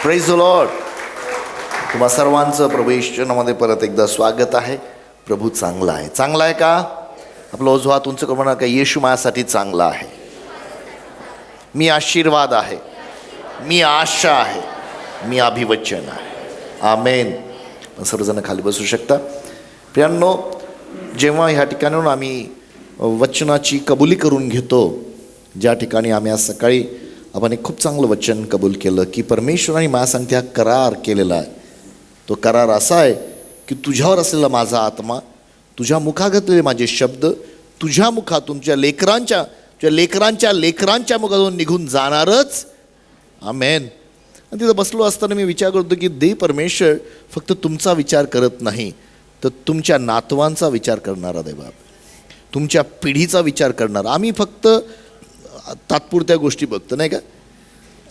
Praise the Lord. तुम्हा सर्वांचं प्रभू येशूमध्ये परत एकदा स्वागत आहे. प्रभू चांगला आहे. चांगला आहे का? आपलं ओझं हात उंच करून म्हणा का, येशू माझ्यासाठी चांगला आहे. मी आशीर्वाद आहे, मी आशा आहे, मी अभिवचन आहे. आमेन. सर्वजण खाली बसू शकता. प्रियांनो, जेव्हा ह्या ठिकाणाहून आम्ही वचनाची कबुली करून घेतो, ज्या ठिकाणी आम्ही आज सकाळी आपण एक खूप चांगलं वचन कबूल केलं की परमेश्वराने मला सांगते हा करार केलेला आहे. तो करार असा आहे की तुझ्यावर असलेला माझा आत्मा, तुझ्या मुखात घातलेले माझे शब्द तुझ्या मुखातून तुझ्या लेकरांच्या मुखातून निघून जाणारच. आमेन. आणि तिथं बसलो असताना मी विचार करतो की देव परमेश्वर फक्त तुमचा विचार करत नाही, तर तुमच्या नातवांचा विचार करणारा देव, तुमच्या पिढीचा विचार करणारा. आम्ही फक्त तात्पुरत्या गोष्टी बघतो नाही का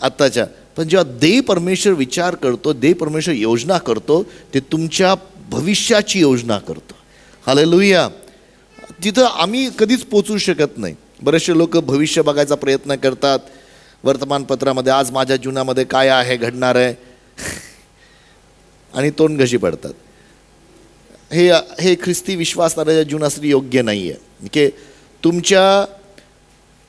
आत्ताच्या, पण जेव्हा देव परमेश्वर विचार करतो, देव परमेश्वर योजना करतो, ते तुमच्या भविष्याची योजना करतो. हालेलुया. तिथं आम्ही कधीच पोचू शकत नाही. बरेचसे लोक भविष्य बघायचा प्रयत्न करतात वर्तमानपत्रामध्ये, आज माझ्या जीवनामध्ये काय आहे घडणार आहे, आणि तोंड घशी पडतात. हे ख्रिस्ती विश्वासणाऱ्या जीवनासाठी योग्य नाही आहे. की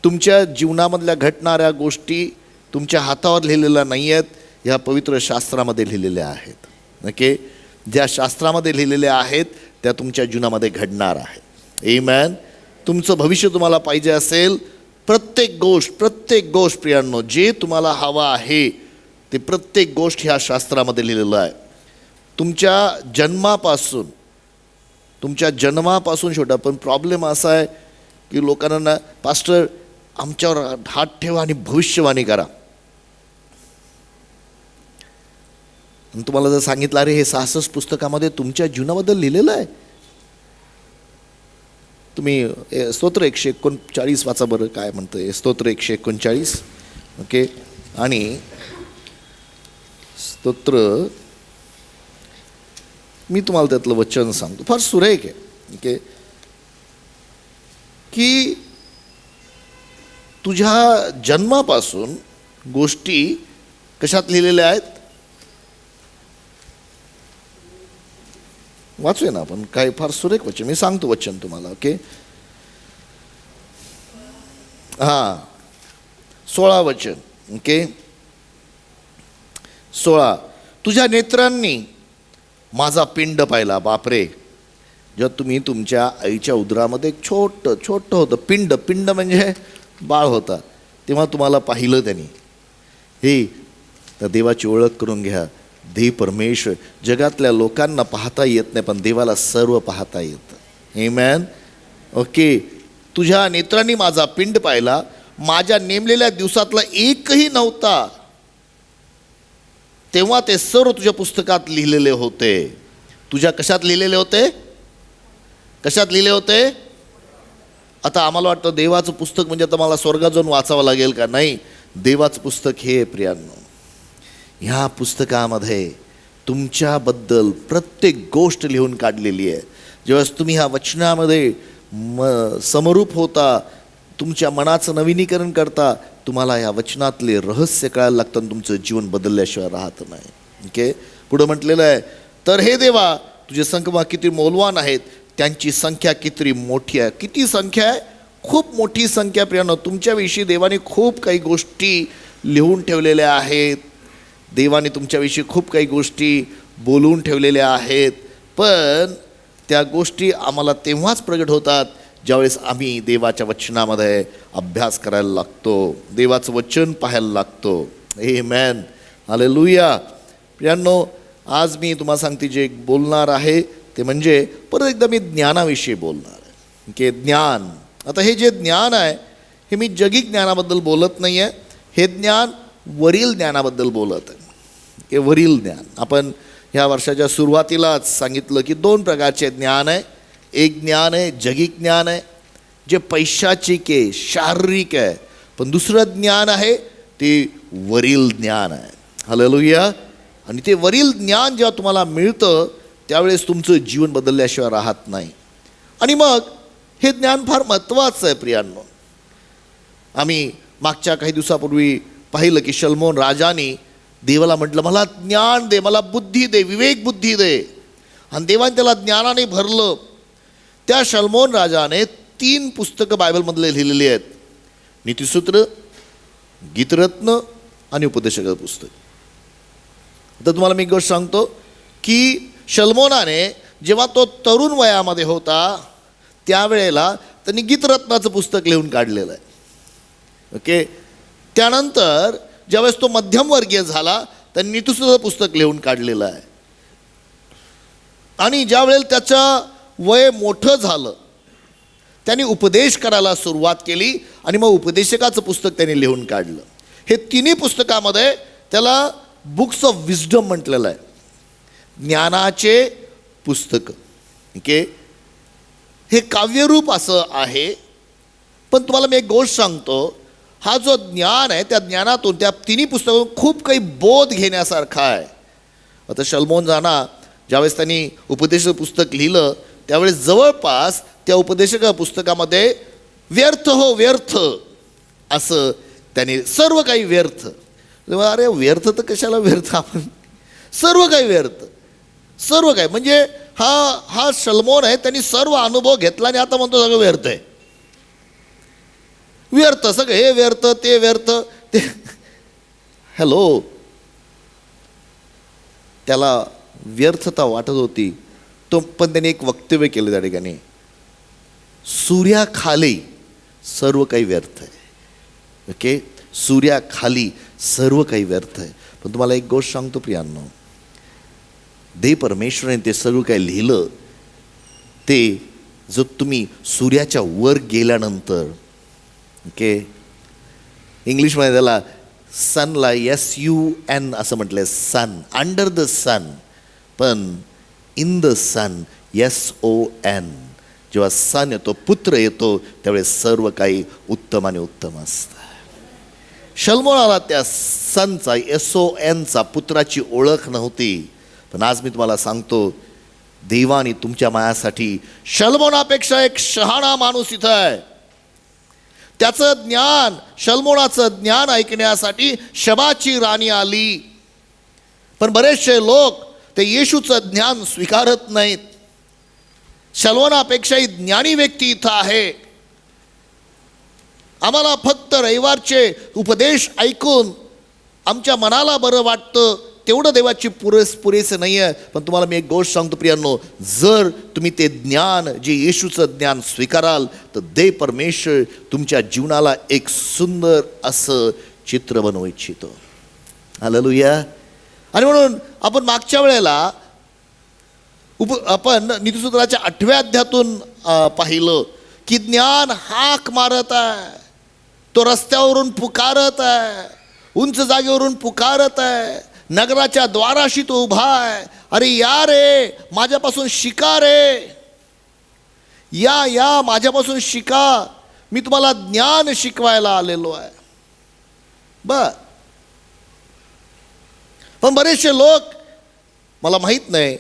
तुमच्या जीवनामधल्या घडणाऱ्या गोष्टी तुमच्या हातावर लिहिलेल्या नाही आहेत, ह्या पवित्र शास्त्रामध्ये लिहिलेल्या आहेत. ओके, ज्या शास्त्रामध्ये लिहिलेल्या आहेत त्या तुमच्या जीवनामध्ये घडणार आहेत. आमेन. तुमचं भविष्य तुम्हाला पाहिजे असेल, प्रत्येक गोष्ट प्रियांनो, जे तुम्हाला हवं आहे ते प्रत्येक गोष्ट ह्या शास्त्रामध्ये लिहिलेलं आहे. तुमच्या जन्मापासून छोटा. पण प्रॉब्लेम असा आहे की लोकांना ना, पास्टर आमच्यावर हात ठेवा आणि भविष्यवाणी करा. आणि तुम्हाला जर सांगितलं अरे हे 66 पुस्तकामध्ये तुमच्या जीवनाबद्दल लिहिलेलं आहे, तुम्ही स्तोत्र 139 वाचा बरं, काय म्हणतं स्तोत्र 139. ओके, आणि स्तोत्र मी तुम्हाला त्यातलं वचन सांगतो, फार सुरेख आहे. ओके, की तुझ्या जन्मापासून गोष्टी कशात लिहिलेल्या आहेत, वाचूया ना आपण, काय फार सुरेख वचन. मी सांगतो वचन तुम्हाला. ओके, 16 वचन. ओके, 16. तुझ्या नेत्रांनी माझा पिंड पाहिला. बापरे, जेव्हा तुम्ही तुमच्या आईच्या उदरामध्ये एक छोटं होतं पिंड म्हणजे बाळ होता, तेव्हा तुम्हाला पाहिलं त्यांनी. हे तर देवाची ओळख करून घ्या. देव परमेश्वर जगातल्या लोकांना पाहता येत नाही, पण देवाला सर्व पाहता येतं. आमेन. ओके, तुझ्या नेत्रांनी माझा पिंड पाहिला, माझ्या नेमलेल्या दिवसातला एकही नव्हता, तेव्हा ते सर्व तुझ्या पुस्तकात लिहिलेले होते. तुझ्या कशात लिहिलेले होते? कशात लिहिले होते? आता आम्हाला वाटतं देवाचं पुस्तक म्हणजे आता मला स्वर्गात जाऊन वाचावं लागेल का? नाही, देवाचं पुस्तक हे प्रियांनो, ह्या पुस्तकामध्ये तुमच्याबद्दल प्रत्येक गोष्ट लिहून काढलेली आहे. जेव्हा तुम्ही ह्या वचनामध्ये समरूप होता, तुमच्या मनाचं नवीनीकरण करता, तुम्हाला ह्या वचनातले रहस्य कळायला लागतं आणि तुमचं जीवन बदलल्याशिवाय राहत नाही. ओके, पुढं म्हटलेलं आहे, तर हे देवा तुझे संख्या किती मौल्यवान आहेत, त्यांची संख्या किती मोठी आहे. किती संख्या आहे? खूप मोठी संख्या. प्रियांनो, तुमच्याविषयी देवाने खूप काही गोष्टी लिहून ठेवलेल्या आहेत. देवाने तुमच्याविषयी खूप काही गोष्टी बोलून ठेवलेल्या आहेत, पण त्या गोष्टी आम्हाला तेव्हाच प्रगट होतात ज्यावेळेस आम्ही देवाच्या वचनामध्ये अभ्यास करायला लागतो, देवाचं वचन पाहायला लागतो. आमेन. हालेलुया. प्रियांनो, आज मी तुम्हाला सांगते जे बोलणार आहे ते म्हणजे परत एकदा मी ज्ञानाविषयी बोलणार आहे. की ज्ञान, आता हे जे ज्ञान आहे हे मी जगी ज्ञानाबद्दल बोलत नाही आहे, हे ज्ञान वरील ज्ञानाबद्दल बोलत आहे. हे वरील ज्ञान. आपण ह्या वर्षाच्या सुरुवातीलाच सांगितलं की 2 प्रकारचे ज्ञान आहे. एक ज्ञान आहे जगी ज्ञान आहे, जे पैशाचिक आहे, शारीरिक आहे. पण दुसरं ज्ञान आहे ते वरील ज्ञान आहे. हालेलुया. आणि ते वरील ज्ञान जेव्हा तुम्हाला मिळतं त्यावेळेस तुमचं जीवन बदलल्याशिवाय राहत नाही. आणि मग हे ज्ञान फार महत्त्वाचं आहे प्रियांनो. आम्ही मागच्या काही दिवसापूर्वी पाहिलं की शलोमोन राजाने देवाला म्हटलं मला ज्ञान दे, मला बुद्धी दे, विवेक बुद्धी दे. आणि देवाने त्याला ज्ञानाने भरलं. त्या शलोमोन राजाने 3 पुस्तकं बायबलमधले लिहिलेली आहेत. नीतिसूत्र, गीतरत्न आणि उपदेशक पुस्तक. तर तुम्हाला मी एक गोष्ट सांगतो की शलोमोनाने जेव्हा तो तरुण वयामध्ये होता त्यावेळेला त्यांनी गीतरत्नाचं पुस्तक लिहून काढलेलं आहे. ओके. त्यानंतर ज्यावेळेस तो मध्यमवर्गीय झाला त्यांनी नीतिसूत्र पुस्तक लिहून काढलेलं आहे. आणि ज्यावेळेला त्याचं वय मोठं झालं त्यांनी उपदेश करायला सुरुवात केली आणि मग उपदेशकाचं पुस्तक त्यांनी लिहून काढलं. हे तिन्ही पुस्तकामध्ये त्याला बुक्स ऑफ विजडम म्हटलेलं आहे, ज्ञानाचे पुस्तक. ओके. हे काव्यरूप असं आहे. पण तुम्हाला मी एक गोष्ट सांगतो, हा जो ज्ञान आहे त्या ज्ञानातून त्या तिन्ही पुस्तकातून खूप काही बोध घेण्यासारखा आहे. आता शलोमोन जाना ज्यावेळेस त्यांनी उपदेश पुस्तक लिहिलं त्यावेळेस जवळपास त्या उपदेशक पुस्तकामध्ये व्यर्थ हो व्यर्थ असं त्यांनी सर्व काही व्यर्थ. अरे व्यर्थ तर कशाला व्यर्थ, आपण सर्व काही व्यर्थ, सर्व काही म्हणजे हा शलोमोन आहे त्यांनी सर्व अनुभव घेतला आणि आता म्हणतो सगळं व्यर्थ आहे, व्यर्थ सगळं, हे व्यर्थ ते व्यर्थ ते. हॅलो, त्याला व्यर्थता वाटत होती तो, पण त्याने एक वक्तव्य केलं त्या ठिकाणी, सूर्याखाली सर्व काही व्यर्थ आहे. ओके. सूर्याखाली सर्व काही व्यर्थ आहे. पण तुम्हाला एक गोष्ट सांगतो प्रियांनो, देव परमेश्वराने ते सर्व काही लिहिलं ते जो तुम्ही सूर्याच्या वर गेल्यानंतर, ओके, इंग्लिशमध्ये त्याला सनला SUN असं म्हटलंय, सन, अंडर द सन. पण इन द सन SON. जेव्हा सन येतो, पुत्र येतो, त्यावेळेस सर्व काही उत्तम आणि उत्तम असतं. शलोमोनाला त्या सनचा SONचा पुत्राची ओळख नव्हती. पण आज मी तुम्हाला सांगतो देवाने तुमच्या मायासाठी शलोमोनापेक्षा एक शहाणा माणूस इथं आहे. त्याचं ज्ञान, शलोमोनाचं ज्ञान ऐकण्यासाठी शबाची राणी आली. पण बरेचसे लोक ते येशूचं ज्ञान स्वीकारत नाहीत. शलोमोनापेक्षाही ज्ञानी व्यक्ती इथं आहे. आम्हाला फक्त रविवारचे उपदेश ऐकून आमच्या मनाला बरं वाटतं तेवढं देवाची पुरेसं नाही आहे. पण तुम्हाला मी एक गोष्ट सांगतो प्रियांनो, जर तुम्ही ते ज्ञान, जे येशूचं ज्ञान स्वीकाराल तर देव परमेश्वर तुमच्या जीवनाला एक सुंदर असं चित्र बनवू इच्छितो. हालेलुया. आणि म्हणून आपण मागच्या वेळेला आपण नीतिसूत्राच्या 8व्या अध्यायातून पाहिलं की ज्ञान हाक मारत आहे, तो रस्त्यावरून पुकारत आहे, उंच जागेवरून पुकारत आहे, नगराच्या द्वाराशी तो उभा आहे. अरे या रे, माझ्यापासून शिका रे, या माझ्यापासून शिका, मी तुम्हाला ज्ञान शिकवायला आलेलो आहे. पण बरेचसे लोक, मला माहीत नाही,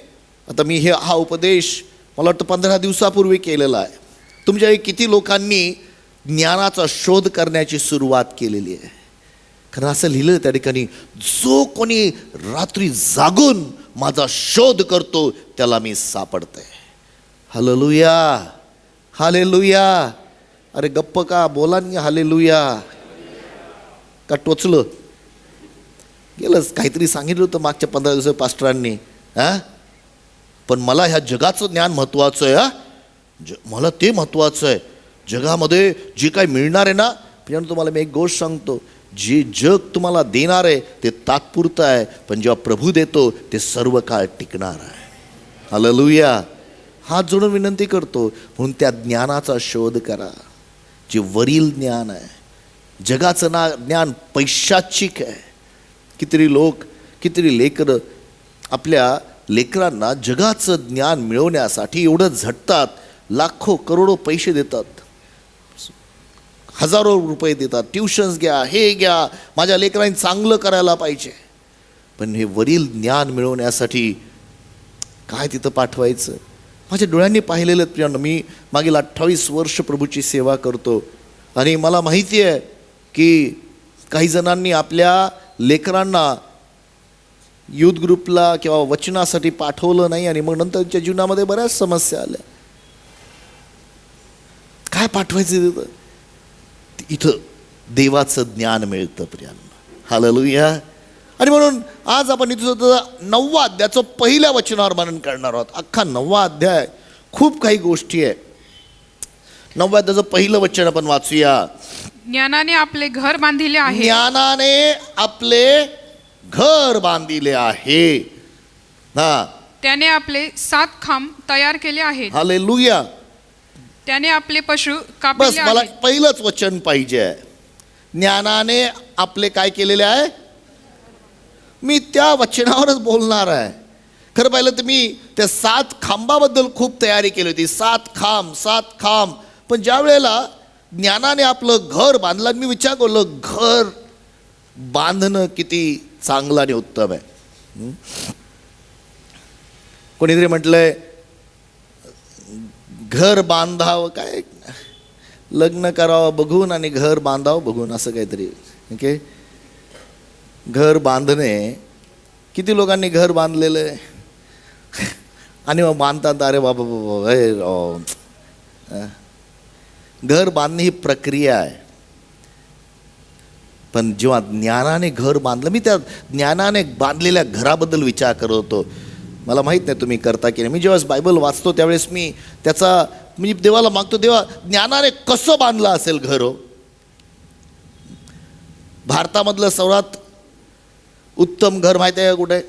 आता मी हा उपदेश मला वाटतं 15 दिवसापूर्वी केलेला आहे. तुमच्या किती लोकांनी ज्ञानाचा शोध करण्याची सुरुवात केलेली आहे. कारण असं लिहिलं त्या ठिकाणी, जो कोणी रात्री जागून माझा शोध करतो त्याला मी सापडते. Hallelujah, hallelujah. अरे गप्प का, बोला नाही हालेलुया का, टोचलं गेलं. काहीतरी सांगितलं होतं मागच्या 15 दिवस पास्टरांनी. पण मला ह्या जगाचं ज्ञान महत्त्वाचं आहे. मला ते महत्त्वाचं आहे. जगामध्ये जे काय मिळणार आहे ना, पण तुम्हाला मी एक गोष्ट सांगतो, जे जग तुम्हाला देणार आहे ते तात्पुरतं आहे, पण जेव्हा प्रभू देतो ते सर्व काळ टिकणार आहे. हालेलुया. हात जोडून विनंती करतो, म्हणून त्या ज्ञानाचा शोध करा जे वरील ज्ञान आहे. जगाचं ज्ञान पैशाचिक आहे. कितीतरी लोक, कितीतरी लेकरं आपल्या लेकरांना जगाचं ज्ञान मिळवण्यासाठी एवढं झटतात, लाखो करोडो पैसे देतात, हजारो रुपये देतात, ट्युशन्स घ्या, हे घ्या, माझ्या लेकरांनी चांगलं करायला पाहिजे. पण हे वरील ज्ञान मिळवण्यासाठी काय तिथं पाठवायचं? माझ्या डोळ्यांनी पाहिलेलं प्रियांनो, मी मागील 28 वर्ष प्रभूची सेवा करतो आणि मला माहिती आहे की काही जणांनी आपल्या लेकरांना युथ ग्रुपला किंवा वचनासाठी पाठवलं नाही आणि मग नंतर त्यांच्या जीवनामध्ये बऱ्याच समस्या आल्या. काय पाठवायचं तिथं? इथं देवाचं ज्ञान मिळतं प्रियांना. हालेलुया. आणि म्हणून आज आपण इथं 9व्या अध्यायाचं पहिल्या वचनावर मनन करणार आहोत. अख्खा 9वा अध्याय खूप काही गोष्टी आहे. 9व्या अध्यायाचं पहिलं वचन आपण वाचूया. ज्ञानाने आपले घर बांधिले आहे. ज्ञानाने आपले घर बांधिले आहे. हा, त्याने आपले 7 खांब तयार केले आहेत. हालेलुया. त्याने आपले पशु बस कापले मला आहेत. पहिलंच वचन पाहिजे आहे. ज्ञानाने आपले काय केलेले आहे? मी त्या वचनावरच बोलणार आहे. खरं पाहिलं तर मी त्या 7 खांबाबद्दल खूप तयारी केली होती. 7 खांब. पण ज्या वेळेला ज्ञानाने आपलं घर बांधलं, मी विचार करलो घर बांधणं किती चांगलं आणि उत्तम आहे. कोणीतरी म्हटलंय घर बांधावं, काय लग्न करावं बघून आणि घर बांधावं बघून, असं काहीतरी. ओके, घर बांधणे, किती लोकांनी घर बांधलेलं आहे आणि मग बांधतात. अरे बाबा घर बांधणे ही प्रक्रिया आहे. पण जेव्हा ज्ञानाने घर बांधलं, मी त्या ज्ञानाने बांधलेल्या घराबद्दल विचार करत होतो. मला माहीत नाही तुम्ही करता की नाही. मी जेव्हा बायबल वाचतो त्यावेळेस मी त्याचा मी देवाला मागतो, देवा ज्ञानाने कसं बांधलं असेल घर. हो, भारतामधलं सर्वात उत्तम घर माहिती आहे का कुठे?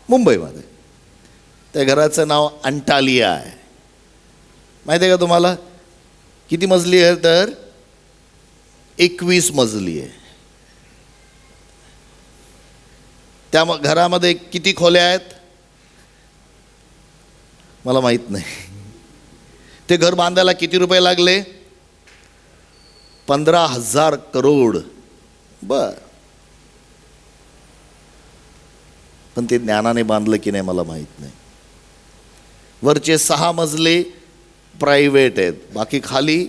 मुंबईमध्ये. त्या घराचं नाव अंटालिया आहे. माहिती आहे का तुम्हाला? किती मजली आहे? तर 21 मजली आहे. त्या घरामध्ये किती खोल्या आहेत मला माहीत नाही. ते घर बांधायला किती रुपये लागले? 15,000 करोड. बर, पण ते ज्ञानाने बांधलं की नाही मला माहीत नाही. वरचे 6 मजले प्रायव्हेट आहेत, बाकी खाली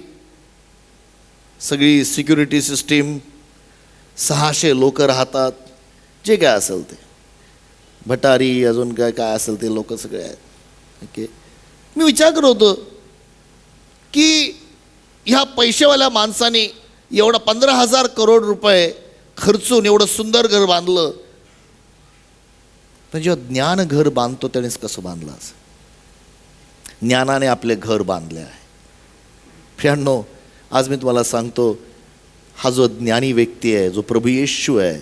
सगळी सिक्युरिटी सिस्टीम, 600 लोक राहतात. जे काय असेल ते भटारी, अजून काय काय असेल ते लोक सगळे आहेत. ओके, मी विचार करत होतो की ह्या पैसेवाल्या माणसाने एवढा 15,000 करोड रुपये खर्चून एवढं सुंदर घर बांधलं, पण जेव्हा ज्ञान घर बांधतो त्यानेच कसं बांधलं असं? ज्ञानाने आपले घर बांधले आहे. फ्रेंडनो, आज मी तुम्हाला सांगतो, हा जो ज्ञानी व्यक्ती आहे, जो प्रभू येशू आहे,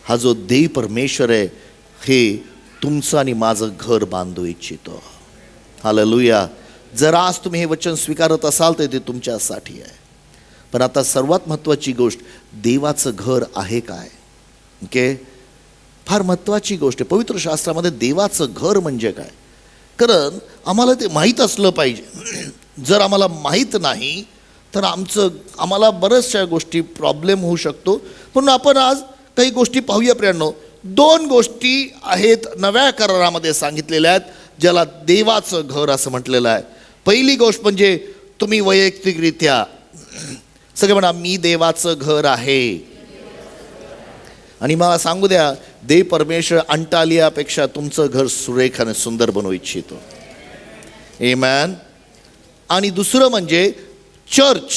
हा जो देव परमेश्वर आहे, हे तुमचं आणि माझं घर बांधू इच्छितो. हालेलुया. जर आज तुम्ही हे वचन स्वीकारत असाल तर ते तुमच्यासाठी आहे. पण आता सर्वात महत्त्वाची गोष्ट, देवाचं घर आहे काय? ओके, फार महत्त्वाची गोष्ट आहे. पवित्र शास्त्रामध्ये देवाचं घर म्हणजे काय? कारण आम्हाला ते माहीत असलं पाहिजे. जर आम्हाला माहीत नाही तर आम्हाला बऱ्याचशा गोष्टी प्रॉब्लेम होऊ शकतो. म्हणून आपण आज काही गोष्टी पाहूया प्रियांनो. 2 गोष्टी आहेत नव्या करारामध्ये सांगितलेल्या आहेत, ज्याला देवाचं घर असं म्हटलेलं आहे. पहिली गोष्ट म्हणजे तुम्ही वैयक्तिकरित्या सगळे म्हणा, मी देवाचं घर आहे. आणि मला सांगू द्या, देव परमेश्वर अंटालियापेक्षा तुमचं घर सुरेख आणि सुंदर बनवू इच्छितो. आमेन. आणि दुसरं म्हणजे चर्च,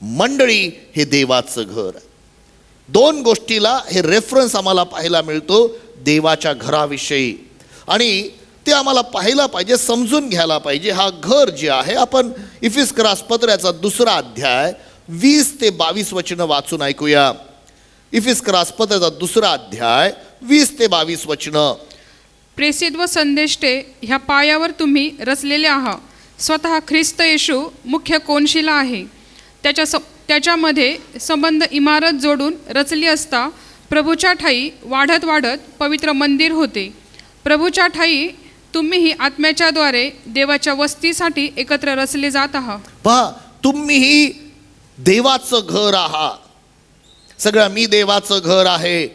मंडळी हे देवाचं घर आहे. 2 गोष्टीला हे रेफरन्स आम्हाला पाहायला मिळतो देवाच्या घराविषयी, आणि ते आम्हाला पाहायला पाहिजे, समजून घ्यायला पाहिजे. हा घर जे आहे, आपण इफिस्करास पत्राचा 2रा अध्याय 20 ते 22 वचनं वाचून ऐकूया. इफिस्करास पत्राचा 2रा अध्याय 20 ते 22 वचनं. प्रेषित व संदेष्टे ह्या पायावर तुम्ही रचलेले आहात. स्वतः ख्रिस्त येशू मुख्य कोनशिला आहे. त्याच्यामध्ये संबंध इमारत जोडून रचली असता प्रभूच्या ठायी वाढत वाढत पवित्र मंदिर होते. प्रभूच्या ठायी तुम्हीही आत्म्याच्या द्वारे देवाच्या वस्तीसाठी एकत्र रचले जात आहात. पहा, तुम्हीही देवाचं घर आहात. सगळं मी देवाचं घर आहे.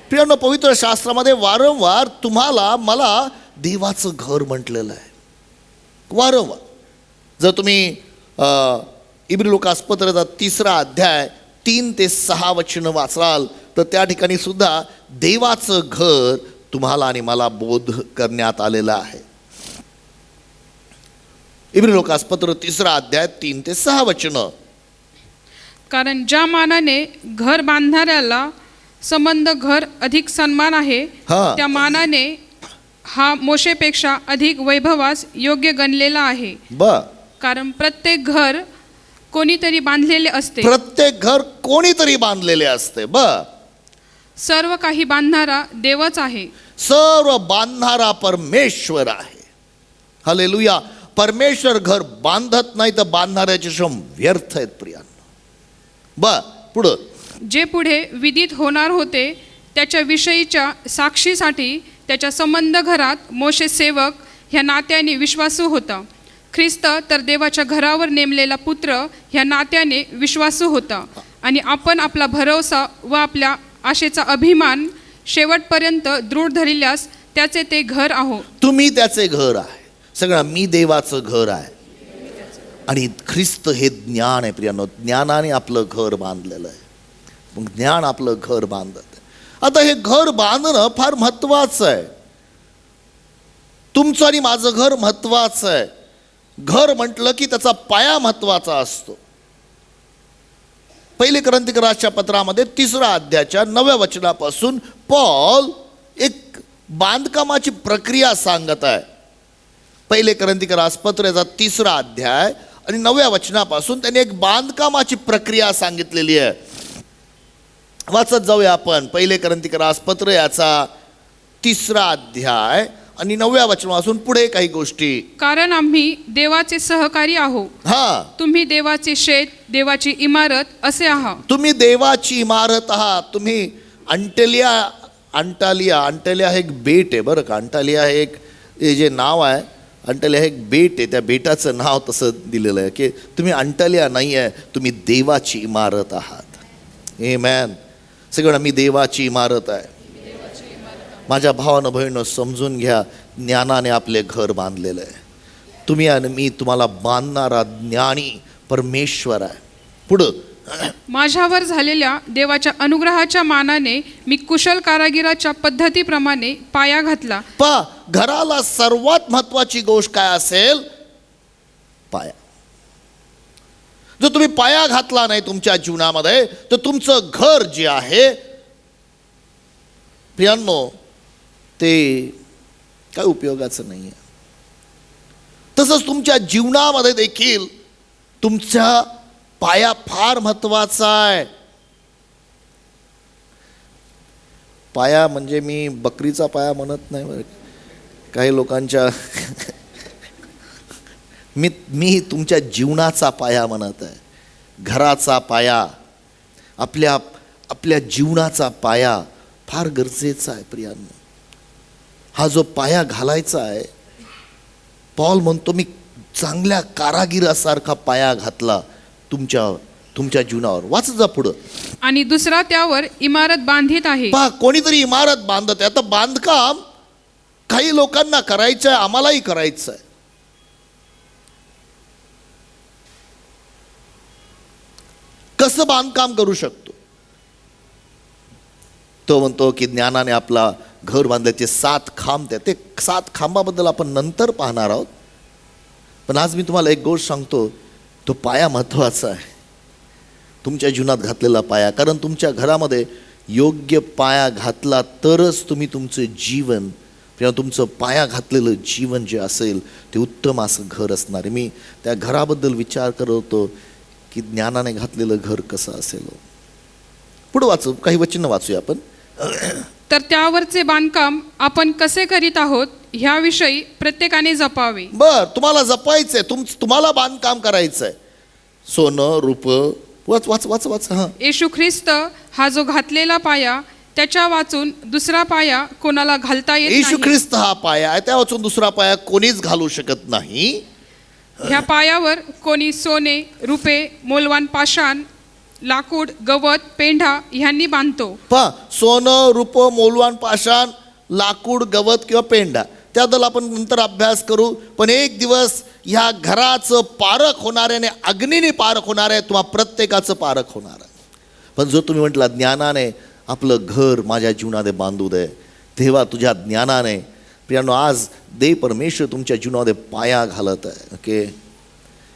प्रियांनो, पवित्र शास्त्रामध्ये वारंवार तुम्हाला मला देवाचं घर म्हटलेलं आहे, वारंवार. जर तुम्ही इब्री लोकास पत्राचा 3रा अध्याय 3 ते 6 वचनं वाचाल तर त्या ठिकाणी सुद्धा देवाचं घर तुम्हाला आणि मला बोध करण्यात आलेलं आहे. इब्री लोकासपत्र 3 अध्याय 3 ते 6 वचनं. कारण ज्या मानाने घर बांधणाऱ्याला संबंध घर अधिक सन्मान आहे, हा. त्या मानाने हा मोशेपेक्षा अधिक वैभवास योग्य गणलेला आहे. कारण प्रत्येक घर कोणीतरी बांधलेले असते. प्रत्येक घर कोणीतरी बांधलेले असते. सर्व काही बांधणारा देवच आहे. सर्व बांधणारा परमेश्वर आहे. हालेलुया. परमेश्वर घर बांधत नाही तर बांधणाऱ्याचे श्रम व्यर्थ आहेत प्रियांनो. पुढं जे पुढे विदित होणार होते त्याच्या विषयीच्या साक्षीसाठी त्याच्या संबंध घरात मोशे सेवक ह्या नात्याने विश्वासू होता. ख्रिस्त तर देवाच्या घरावर नेमलेला पुत्र ह्या नात्याने विश्वासू होता. आणि आपण आपला भरवसा व आपल्या आशेचा अभिमान शेवटपर्यंत दृढ धरिल्यास त्याचे ते घर आहो. तुम्ही त्याचे घर आहे. सगळं मी देवाचं घर आहे. आणि ख्रिस्त हे ज्ञान आहे प्रियांनो. ज्ञानाने आपलं घर बांधलेलं आहे. मग ज्ञान आपलं घर बांधत आहे. आता हे घर बांधणं फार महत्वाचं आहे. तुमचं आणि माझं घर महत्वाचं आहे. घर म्हटलं की त्याचा पाया महत्वाचा असतो. पहिले कोरिन्थीकराच्या पत्रामध्ये 3 अध्यायाच्या 9 वचनापासून पौल एक बांधकामाची प्रक्रिया सांगत आहे. पहिले कोरिन्थीकरास पत्राचा 3 अध्याय आणि 9 वचनापासून त्यांनी एक बांधकामाची प्रक्रिया सांगितलेली आहे. वाचत जाऊया आपण. पहिले कोरिन्थीकरास पत्र याचा 3 अध्याय आणि 9 वचनापासून पुढे काही गोष्टी. कारण आम्ही देवाचे सहकारी आहो. तुम्ही देवाचे शेत, देवाची इमारत असे आहात. तुम्ही देवाची इमारत आहात. तुम्ही अंटालिया हे एक बेट आहे बरं का. अंटालिया हे एक जे नाव आहे, अंटालिया हे एक बेट आहे. त्या बेटाचं नाव तसं दिलेलं आहे की तुम्ही अंटालिया नाही आहे, तुम्ही देवाची इमारत आहात. आमेन. सगळं मी देवाची इमारत आहे. माझ्या भावानं बहिणीनं समजून घ्या, ज्ञानाने आपले घर बांधलेलं आहे. तुम्ही आणि मी तुम्हाला बांधणारा ज्ञानी परमेश्वर आहे. पुढं माझ्यावर झालेल्या देवाच्या अनुग्रहाच्या मानाने मी कुशल कारागिराच्या पद्धतीप्रमाणे पाया घातला. घराला सर्वात महत्वाची गोष्ट काय असेल? पाया. जर तुम्ही पाया घातला नाही तुमच्या जीवनामध्ये तर तुमचं घर जे आहे प्रियांनो ते काय उपयोगाचं नाही आहे. तसंच तुमच्या जीवनामध्ये देखील तुमचा पाया फार महत्वाचा आहे. पाया म्हणजे मी बकरीचा पाया म्हणत नाही. काही लोकांच्या मी तुमच्या जीवनाचा पाया म्हणत आहे. घराचा पाया, आपल्या जीवनाचा पाया फार गरजेचा आहे प्रियांनो. हा जो पाया घालायचा आहे, पौल म्हणतो मी चांगल्या कारागिरासारखा पाया घातला तुमच्या जीवनावर. वाचत जा पुढं. आणि दुसरा त्यावर इमारत बांधित आहे. कोणीतरी इमारत बांधत आहे. आता बांधकाम काही लोकांना करायचं आहे, आम्हालाही करायचं आहे. कसं बांधकाम करू शकतो? तो म्हणतो की ज्ञानाने आपला घर बांधल्याचे 7 खांब. ते 7 खांबाबद्दल आपण नंतर पाहणार आहोत. पण आज मी तुम्हाला एक गोष्ट सांगतो, तो पाया महत्वाचा आहे. तुमच्या जीवनात घातलेला पाया. कारण तुमच्या घरामध्ये योग्य पाया घातला तरच तुम्ही तुमचं जीवन किंवा तुमचं पाया घातलेलं जीवन जे असेल ते उत्तम असं घर असणार आहे. मी त्या घराबद्दल विचार करत होतो की ज्ञानाने घातलेलं घर कसं असेल. पुढं वाचू, काही वचन वाचूया आपण. तर त्यावरचे बांधकाम आपण कसे करीत आहोत ह्याविषयी प्रत्येकाने जपावे. तुम्हाला जपायचंय, तुम्हाला बांधकाम करायचंय. सोनं रूप वाच वाच वाच वाच. येशू ख्रिस्त हा जो घातलेला पाया, त्याच्या वाचून दुसरा पाया कोणाला घालता येत नाही. येशू ख्रिस्त हा पाया आहे, त्या वाचून दुसरा पाया कोणीच घालू शकत नाही. ह्या पायावर कोणी सोने, रुपे, मोलवान पाषाण, लाकूड, गवत, पेंढा ह्यांनी बांधतो. सोनं, रूप, मोलवान पाषाण, लाकूड, गवत किंवा पेंढा, त्याबद्दल आपण नंतर अभ्यास करू. पण एक दिवस ह्या घराचं पारख होणार आहे आणि अग्नीने पारख होणार आहे, तुम्हा प्रत्येकाचं पारख होणार आहे. पण जो तुम्ही म्हटला ज्ञानाने आपलं घर माझ्या जीवनामध्ये बांधू दे देवा तुझ्या ज्ञानाने. प्रियानो, आज देव परमेश्वर तुमच्या जीवनामध्ये पाया घालत आहे. ओके,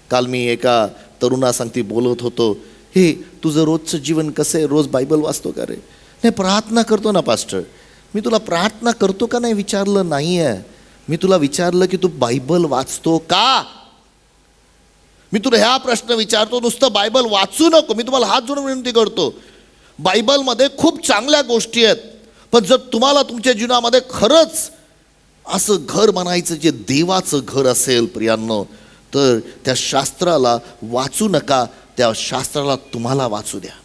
काल मी एका तरुणासंगती बोलत होतो, हे तुझं रोजचं जीवन कसं आहे, रोज बायबल वाचतो का रे? नाही, प्रार्थना करतो ना पास्टर. मी तुला प्रार्थना करतो का नाही विचारलं नाही आहे, मी तुला विचारलं की तू बायबल वाचतो का. मी तुला ह्या प्रश्न विचारतो, नुसतं बायबल वाचू नको. मी तुम्हाला हात जोडून विनंती करतो, बायबलमध्ये खूप चांगल्या गोष्टी आहेत, पण जर तुम्हाला तुमच्या जीवनामध्ये खरंच असं घर बनायचं जे देवाचं घर असेल प्रियांनो, तर त्या शास्त्राला वाचू नका, त्या शास्त्राला तुम्हाला वाचू द्या.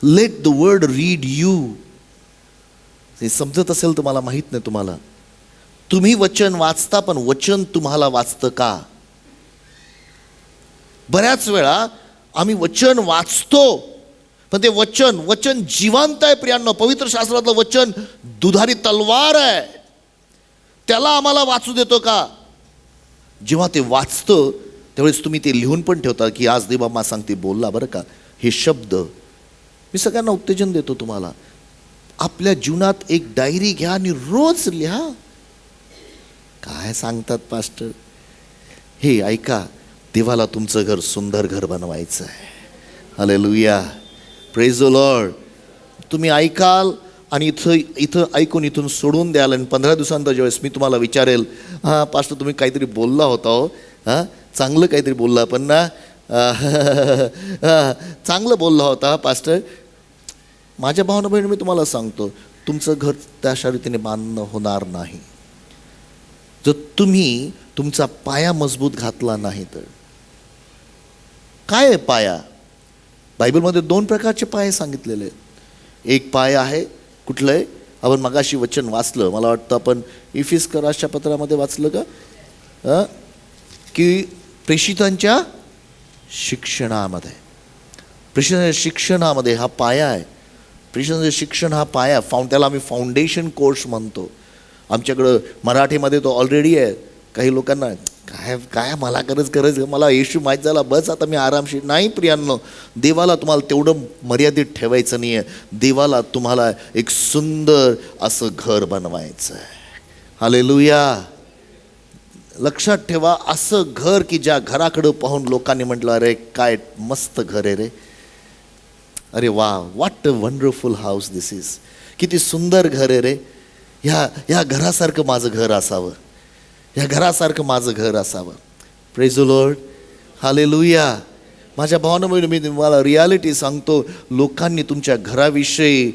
Let the word read you. हे समजत असेल तुम्हाला, माहीत नाही तुम्हाला, तुम्ही वचन वाचता पण वचन तुम्हाला वाचतं का. बऱ्याच वेळा आम्ही वचन वाचतो पण ते वचन जिवंत आहे प्रियांनो. पवित्र शास्त्रातलं वचन दुधारी तलवार आहे, त्याला आम्हाला वाचू देतो का. जेव्हा ते वाचतं त्यावेळेस तुम्ही ते लिहून पण ठेवता की आज देवबाबा सांगते बोलला बरं का, हे शब्द. मी सगळ्यांना उत्तेजन देतो तुम्हाला, आपल्या जीवनात एक डायरी घ्या आणि रोज लिहा. काय सांगतात पास्टर, हे ऐका, देवाला तुमचं घर सुंदर घर बनवायचं आहे. Hallelujah, praise the Lord. तुम्ही ऐकाल आणि इथं ऐकून इथून सोडून द्याल आणि 15 दिवसांनंतर ज्यावेळेस मी तुम्हाला विचारेल, हां पास्टर तुम्ही काहीतरी बोलला होता हो, हां चांगलं काहीतरी बोलला पण ना, चांगलं बोलला होता पास्टर. माझ्या भावना बहिणी, मी तुम्हाला सांगतो, तुमचं घर त्या रीतीने बांधणं होणार नाही जर तुम्ही तुमचा पाया मजबूत घातला नाही तर. काय आहे पाया? बायबलमध्ये 2 प्रकारचे पाये सांगितलेले आहेत. एक पाय आहे, कुठलं आहे? आपण मगाशी वचन वाचलं, मला वाटतं आपण इफिस्कराच्या पत्रामध्ये वाचलं का, की प्रेषितांच्या शिक्षणामध्ये. प्रेषितांच्या शिक्षणामध्ये हा पाया आहे. प्रेषितांचे शिक्षण हा पाया, त्याला आम्ही फाउंडेशन कोर्स म्हणतो. आमच्याकडं मराठीमध्ये तो ऑलरेडी आहे. काही लोकांना काय काय मला गरज मला येशू माहीत झाला बस आता मी आरामशीर. नाही प्रियांनो, देवाला तुम्हाला तेवढं मर्यादित ठेवायचं नाही आहे. देवाला तुम्हाला एक सुंदर असं घर बनवायचं आहे. हालेलुया. लक्षात ठेवा, असं घर की ज्या घराकडं पाहून लोकांनी म्हटलं अरे काय मस्त घर आहे रे, अरे वा, what a wonderful house this is. किती सुंदर घर आहे रे, ह्या घरासारखं माझं घर असावं, ह्या घरासारखं माझं घर असावं. Praise the Lord. हालेलुया. माझ्या भावनेमुळे मी तुम्हाला रियालिटी सांगतो, लोकांनी तुमच्या घराविषयी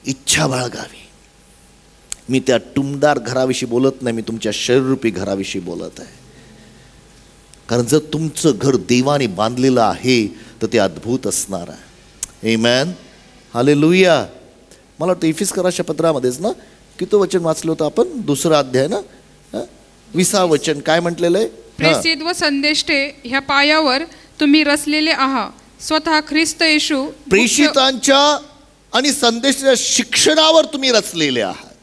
इच्छा बाळगावी. मी त्या टुमदार घराविषयी बोलत नाही, मी तुमच्या शरीररूपी घराविषयी बोलत आहे. कारण जर तुमचं घर देवाने बांधलेलं आहे तर ते अद्भुत असणार आहे. आमेन. हालेलुया. मला वाटतं इफिस्कराच्या पत्रामध्येच ना किती वचन वाचलं होतं आपण, 2रा अध्याय ना, 20 वचन काय म्हटलेलं आहे? प्रेषित व संदेष्टे ह्या पायावर तुम्ही रचलेले आहात. स्वतः ख्रिस्त येशू प्रेषितांच्या आणि संदेशाच्या शिक्षणावर तुम्ही रचलेले आहात.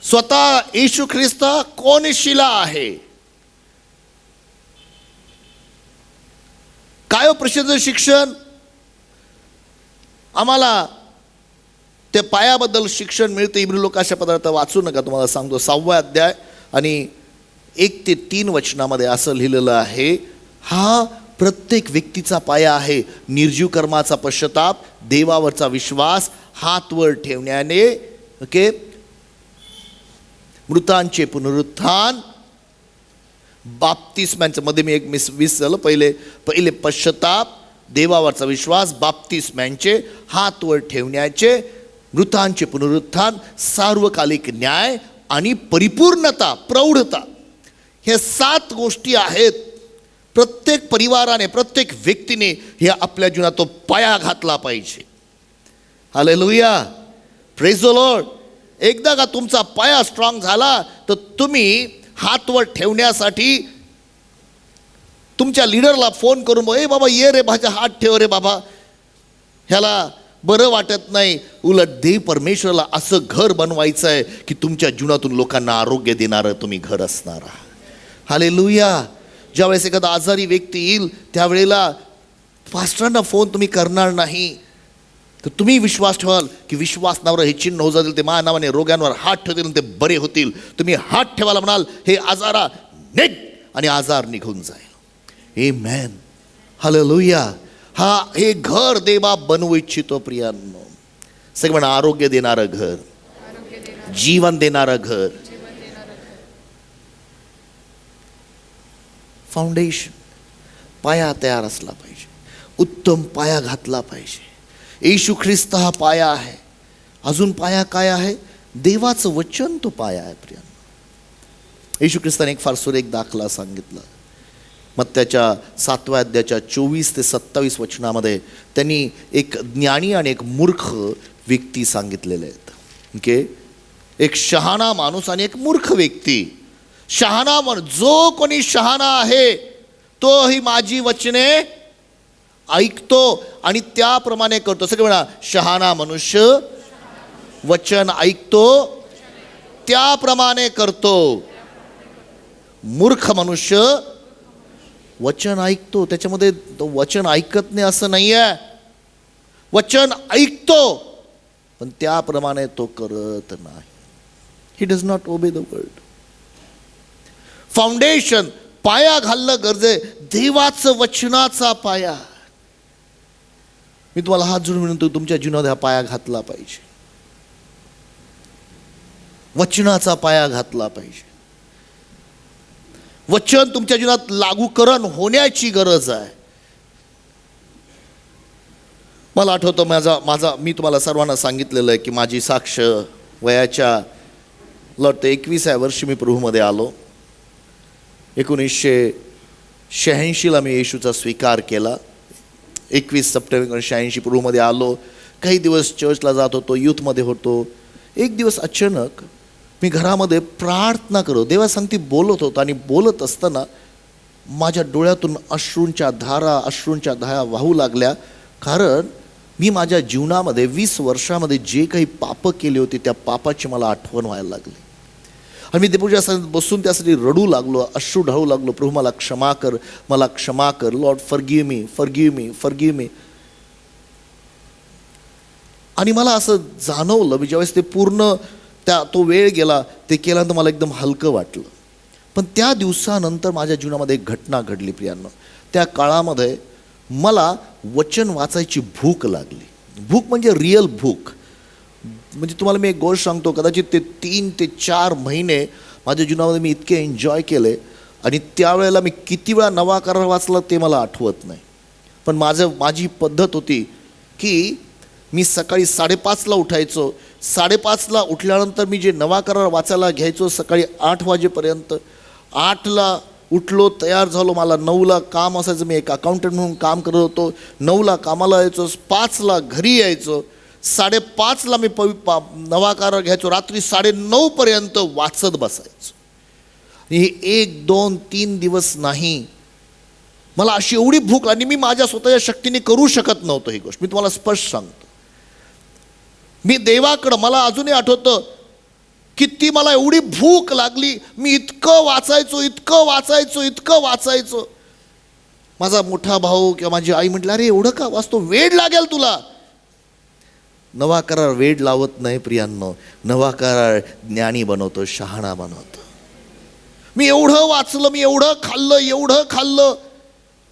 स्वतः येशू ख्रिस्त कोण शिला आहे? काय प्रेषितांचं शिक्षण? आम्हाला त्या पायाबद्दल शिक्षण मिळतं. इब्री लोकांच्या पदार्थ वाचू नका, तुम्हाला सांगतो 6वा अध्याय आणि 1 ते 3 वचनामध्ये असं लिहिलेलं आहे, हा प्रत्येक व्यक्तीचा पाया आहे. निर्जीव कर्माचा पश्चाताप, देवावरचा विश्वास, हात वर ठेवण्याने, ओके, मृतांचे पुनरुत्थान, बाप्तिस्म्याचं मध्ये मी एक मिस झालं, पहिले पश्चाताप, देवावरचा विश्वास, बाप्तिस्म्यांचे, हात वर ठेवण्याचे, मृतांचे पुनरुत्थान, सार्वकालिक न्याय आणि परिपूर्णता, प्रौढता. हे 7 गोष्टी आहेत. प्रत्येक परिवाराने, प्रत्येक व्यक्तीने हे आपल्या जीवनात तो पाया घातला पाहिजे. हालेलुया. Praise the Lord. एकदा का तुमचा पाया स्ट्रॉंग झाला तर तुम्ही हात वर ठेवण्यासाठी तुमच्या लीडरला फोन करून, ए बाबा ये रे, माझा हात ठेव रे बाबा, ह्याला बरं वाटत नाही. उलट देव परमेश्वराला असं घर बनवायचं आहे की तुमच्या जीवनातून लोकांना आरोग्य देणारं तुम्ही घर असणार आहात. हालेलुया. ज्यावेळेस एखादा आजारी व्यक्ती येईल त्यावेळेला पास्टरांना फोन तुम्ही करणार नाही, तर तुम्ही विश्वास ठेवाल की विश्वासनावर हे चिन्ह हो जातील, ते माझ्या नावाने रोग्यांवर हात ठेवतील आणि ते बरे होतील. तुम्ही हात ठेवायला म्हणाल, हे आजारा निघ, आणि आजार निघून जाईल. आमेन, हालेलुया. हे घर देवा बनवू इच्छितो प्रियांनो. सगळं म्हणा, आरोग्य देणारं घर, जीवन देणारं घर. फाउंडेशन, पाया तयार असला पाहिजे, उत्तम पाया घातला पाहिजे. येशू ख्रिस्त हा पाया आहे. अजून पाया काय आहे? देवाचं वचन तो पाया आहे प्रियांनो. येशू ख्रिस्ताने एक फार सुरेख दाखला सांगितला. मग त्याच्या 7व्या अध्यायाच्या 24 ते 27 वचनामध्ये त्यांनी एक ज्ञानी आणि एक मूर्ख व्यक्ती सांगितलेले आहेत. ओके, एक शहाणा माणूस आणि एक मूर्ख व्यक्ती. शहाणा जो कोणी शहाणा आहे तो ही माझी वचने ऐकतो आणि त्याप्रमाणे करतो. सगळे म्हणा, शहाणा मनुष्य वचन ऐकतो त्याप्रमाणे करतो. मूर्ख मनुष्य वचन ऐकतो, त्याच्यामध्ये तो वचन ऐकत नाही असं नाही आहे. वचन ऐकतो पण त्याप्रमाणे तो करत नाही. He does not obey the word. Foundation, पाया घालणं गरजे, देवाचं वचनाचा पाया. मी तुम्हाला हात जोडून म्हणतो, तुमच्या जीवनात हा पाया घातला पाहिजे. वचनाचा पाया घातला पाहिजे. वचन तुमच्या जीवनात लागूकरण होण्याची गरज आहे. मला आठवतं मी तुम्हाला सर्वांना सांगितलेलं आहे की माझी साक्ष वयाच्या 21व्या वर्षी मी प्रभूमध्ये आलो. 1986 मी येशूचा स्वीकार केला. 21 सप्टेंबर 1986 प्रभूमध्ये आलो. काही दिवस चर्चला जात होतो, यूथमध्ये होतो. एक दिवस अचानक मी घरामध्ये प्रार्थना करत, देवासंगती बोलत होतो आणि बोलत असताना माझ्या डोळ्यातून अश्रूंच्या धारा वाहू लागल्या. कारण मी माझ्या जीवनामध्ये 20 वर्षामध्ये जे काही पापं केली होती त्या पापाची मला आठवण व्हायला लागली. आणि मी देवाच्या बसून त्यासाठी रडू लागलो, अश्रू ढाळू लागलो, प्रभू मला क्षमा कर, मला क्षमा कर, Lord forgive me, forgive me, forgive me. आणि मला असं जाणवलं, मी ज्यावेळेस ते पूर्ण तो वेळ गेला, ते केल्यानंतर मला एकदम हलकं वाटलं. पण त्या दिवसानंतर माझ्या जीवनामध्ये एक घटना घडली प्रियांनो. त्या काळामध्ये मला वचन वाचायची भूक लागली. भूक म्हणजे रिअल भूक. म्हणजे तुम्हाला मी एक गोष्ट सांगतो, कदाचित ते 3 ते 4 महिने माझ्या जीवनामध्ये मी इतके एन्जॉय केले आणि त्यावेळेला मी किती वेळा नवा करार वाचला ते मला आठवत नाही. पण माझी पद्धत होती की मी सकाळी 5:30ला उठायचो. 5:30ला उठल्यानंतर मी जे नवा करार वाचायला घ्यायचो सकाळी 8 वाजेपर्यंत. 8ला उठलो, तयार झालो, मला 9ला काम असायचं. मी एक अकाउंटंट म्हणून काम करत होतो. 9ला कामाला यायचो, 5ला घरी यायचो, 5:30ला मी नवा करार घ्यायचो, रात्री 9:30पर्यंत वाचत बसायचो. आणि हे 1, 2, 3 दिवस नाही, मला अशी एवढी भूक लागली, मी माझ्या स्वतःच्या शक्तीने करू शकत नव्हतो ही गोष्ट. मी तुम्हाला स्पष्ट सांगतो. मी देवाकडं, मला अजूनही आठवतं किती मला एवढी भूक लागली, मी इतकं वाचायचो. माझा मोठा भाऊ किंवा माझी आई म्हटलं, अरे एवढं का वाचतो, वेळ लागेल तुला. नवा करार वेळ लावत नाही प्रियांनो, नवा करार ज्ञानी बनवतो, शहाणा बनवतो. मी एवढं वाचलं, मी एवढं खाल्लं,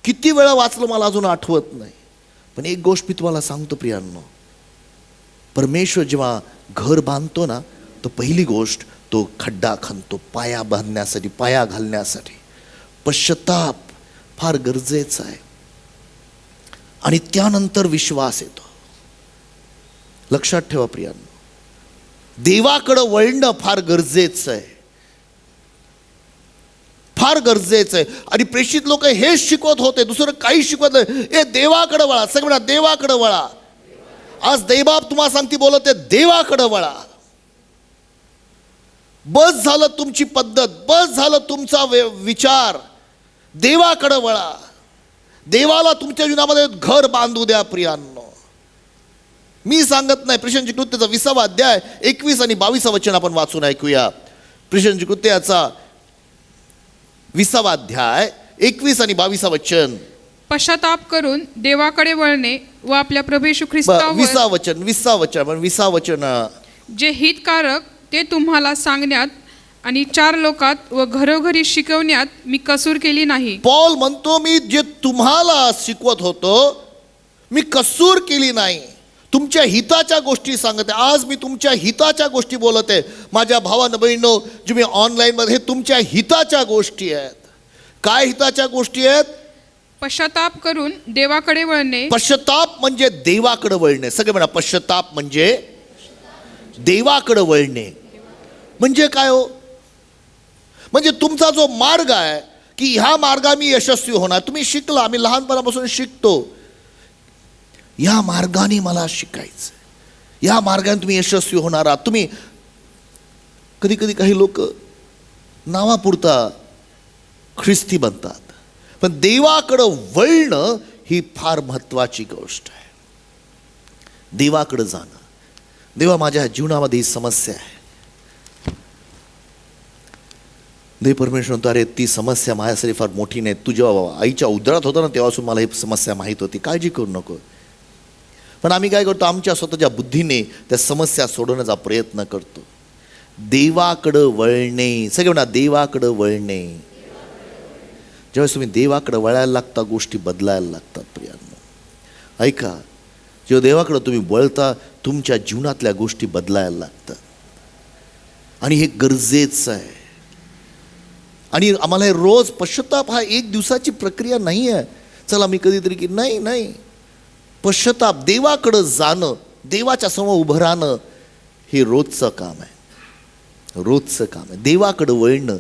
किती वेळा वाचलं मला अजून आठवत नाही. पण एक गोष्ट मी तुम्हाला सांगतो प्रियांनो, परमेश्वर जेव्हा घर बांधतो ना, तो पहिली गोष्ट तो खड्डा खणतो पाया बांधण्यासाठी, पाया घालण्यासाठी. पश्चाताप फार गरजेचा आहे आणि त्यानंतर विश्वास येतो. लक्षात ठेवा प्रियांनो, देवाकडं वळणं फार गरजेचं आहे, फार गरजेचं आहे. आणि प्रेषित लोक हेच शिकवत होते, दुसरं काही शिकवत नाही. ए देवाकडं वळा, सगळं म्हणा देवाकडं वळा. आज दैबाप तुम्हाला सांगती बोलत आहे, देवाकडं वळा. बस झालं तुमची पद्धत, बस झालं तुमचा विचार, देवाकडं वळा. देवाला तुमच्या जीवनामध्ये घर बांधू द्या प्रियांनो. मी सांगत नाही. प्रेषितांची कृत्याचा 20वा अध्याय 21 आणि 22 वचन आपण वाचून ऐकूया. प्रेषितांची कृत्याचा 20वा अध्याय 21 आणि 22 वचन. पश्चाताप करून देवाकडे वळणे व आपल्या प्रभू येशू ख्रिस्तावर 20 वचन जे हितकारक ते तुम्हाला सांगण्यात आणि 4 लोकात व घरोघरी शिकवण्यात मी कसूर केली नाही. पॉल म्हणतो मी जे तुम्हाला शिकवत होतो मी कसूर केली नाही. तुमच्या हिताच्या गोष्टी सांगत आहे. आज मी तुमच्या हिताच्या गोष्टी बोलत आहे. माझ्या भावानं बहिणींनो, जे मी ऑनलाईनमध्ये, तुमच्या हिताच्या गोष्टी आहेत. काय हिताच्या गोष्टी आहेत? पश्चाताप करून देवाकडे वळणे. पश्चाताप म्हणजे देवाकडे वळणे. सगळे म्हणा, पश्चाताप म्हणजे देवाकडे वळणे. म्हणजे काय हो? म्हणजे तुमचा जो मार्ग आहे की ह्या मार्गाने मी यशस्वी होणार. तुम्ही शिकला, आम्ही लहानपणापासून शिकतो, या मार्गाने मला शिकायचं, या मार्गाने तुम्ही यशस्वी होणार आहात. तुम्ही कधी कधी काही लोक नावापुरता ख्रिस्ती बनतात, पण देवाकडं वळणं ही फार महत्त्वाची गोष्ट आहे. देवाकडं जाणं. देवा, माझ्या जीवनामध्ये ही समस्या आहे. देव परमेश्वर म्हणतो, अरे ती समस्या माझ्यासाठी फार मोठी नाही. तू जेव्हा आईच्या उदरात होता ना तेव्हापासून मला ही समस्या माहीत होती. काळजी करू नको. पण आम्ही काय करतो? आमच्या स्वतःच्या बुद्धीने त्या समस्या सोडवण्याचा प्रयत्न करतो. देवाकडं वळणे. सगळे म्हणा, देवाकडं वळणे. ज्यावेळेस तुम्ही देवाकडं वळायला लागता, गोष्टी बदलायला लागतात. प्रियांनो ऐका, जेव्हा देवाकडं तुम्ही वळता, तुमच्या जीवनातल्या गोष्टी बदलायला लागतात. आणि हे गरजेचं आहे. आणि आम्हाला हे रोज, पश्चाताप हा एक दिवसाची प्रक्रिया नाही आहे. चला मी कधीतरी की नाही, पश्चाताप, देवाकडं जाणं, देवाच्या समोर उभं राहणं, हे रोजचं काम आहे. रोजचं काम आहे. देवाकडं वळणं.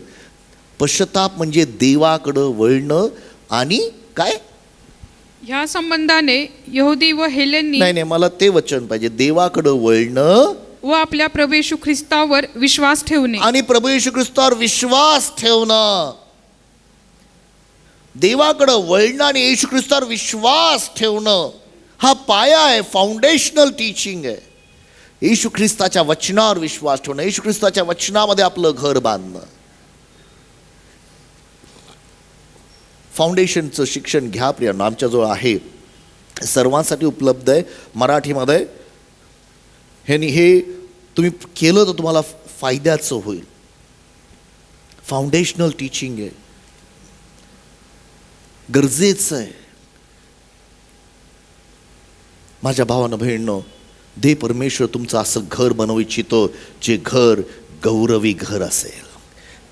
पश्चाताप म्हणजे देवाकडं वळणं. आणि काय? ह्या संबंधाने यहुदी व हेलेनी. नाही, मला ते वचन पाहिजे. देवाकडं वळणं व आपल्या प्रभू येशू ख्रिस्तावर विश्वास ठेवणे. आणि प्रभू येशू ख्रिस्तावर विश्वास ठेवणं. देवाकडं वळणं आणि येशू ख्रिस्तावर विश्वास ठेवणं हा पाया आहे. फाउंडेशनल टीचिंग आहे. येशू ख्रिस्ताच्या वचनावर विश्वास ठेवणं, येशू ख्रिस्ताच्या वचनामध्ये आपलं घर बांधणं. फाउंडेशनचं शिक्षण घ्या प्रियांनो. आमच्याजवळ आहे, सर्वांसाठी उपलब्ध आहे मराठीमध्ये. हे तुम्ही केलं तर तुम्हाला फायद्याचं होईल. फाउंडेशनल टीचिंग आहे, गरजेचं आहे. माझ्या भावानं बहिणींनो, देव परमेश्वर तुमचं असं घर बनवू इच्छितो जे घर गौरवी घर असेल,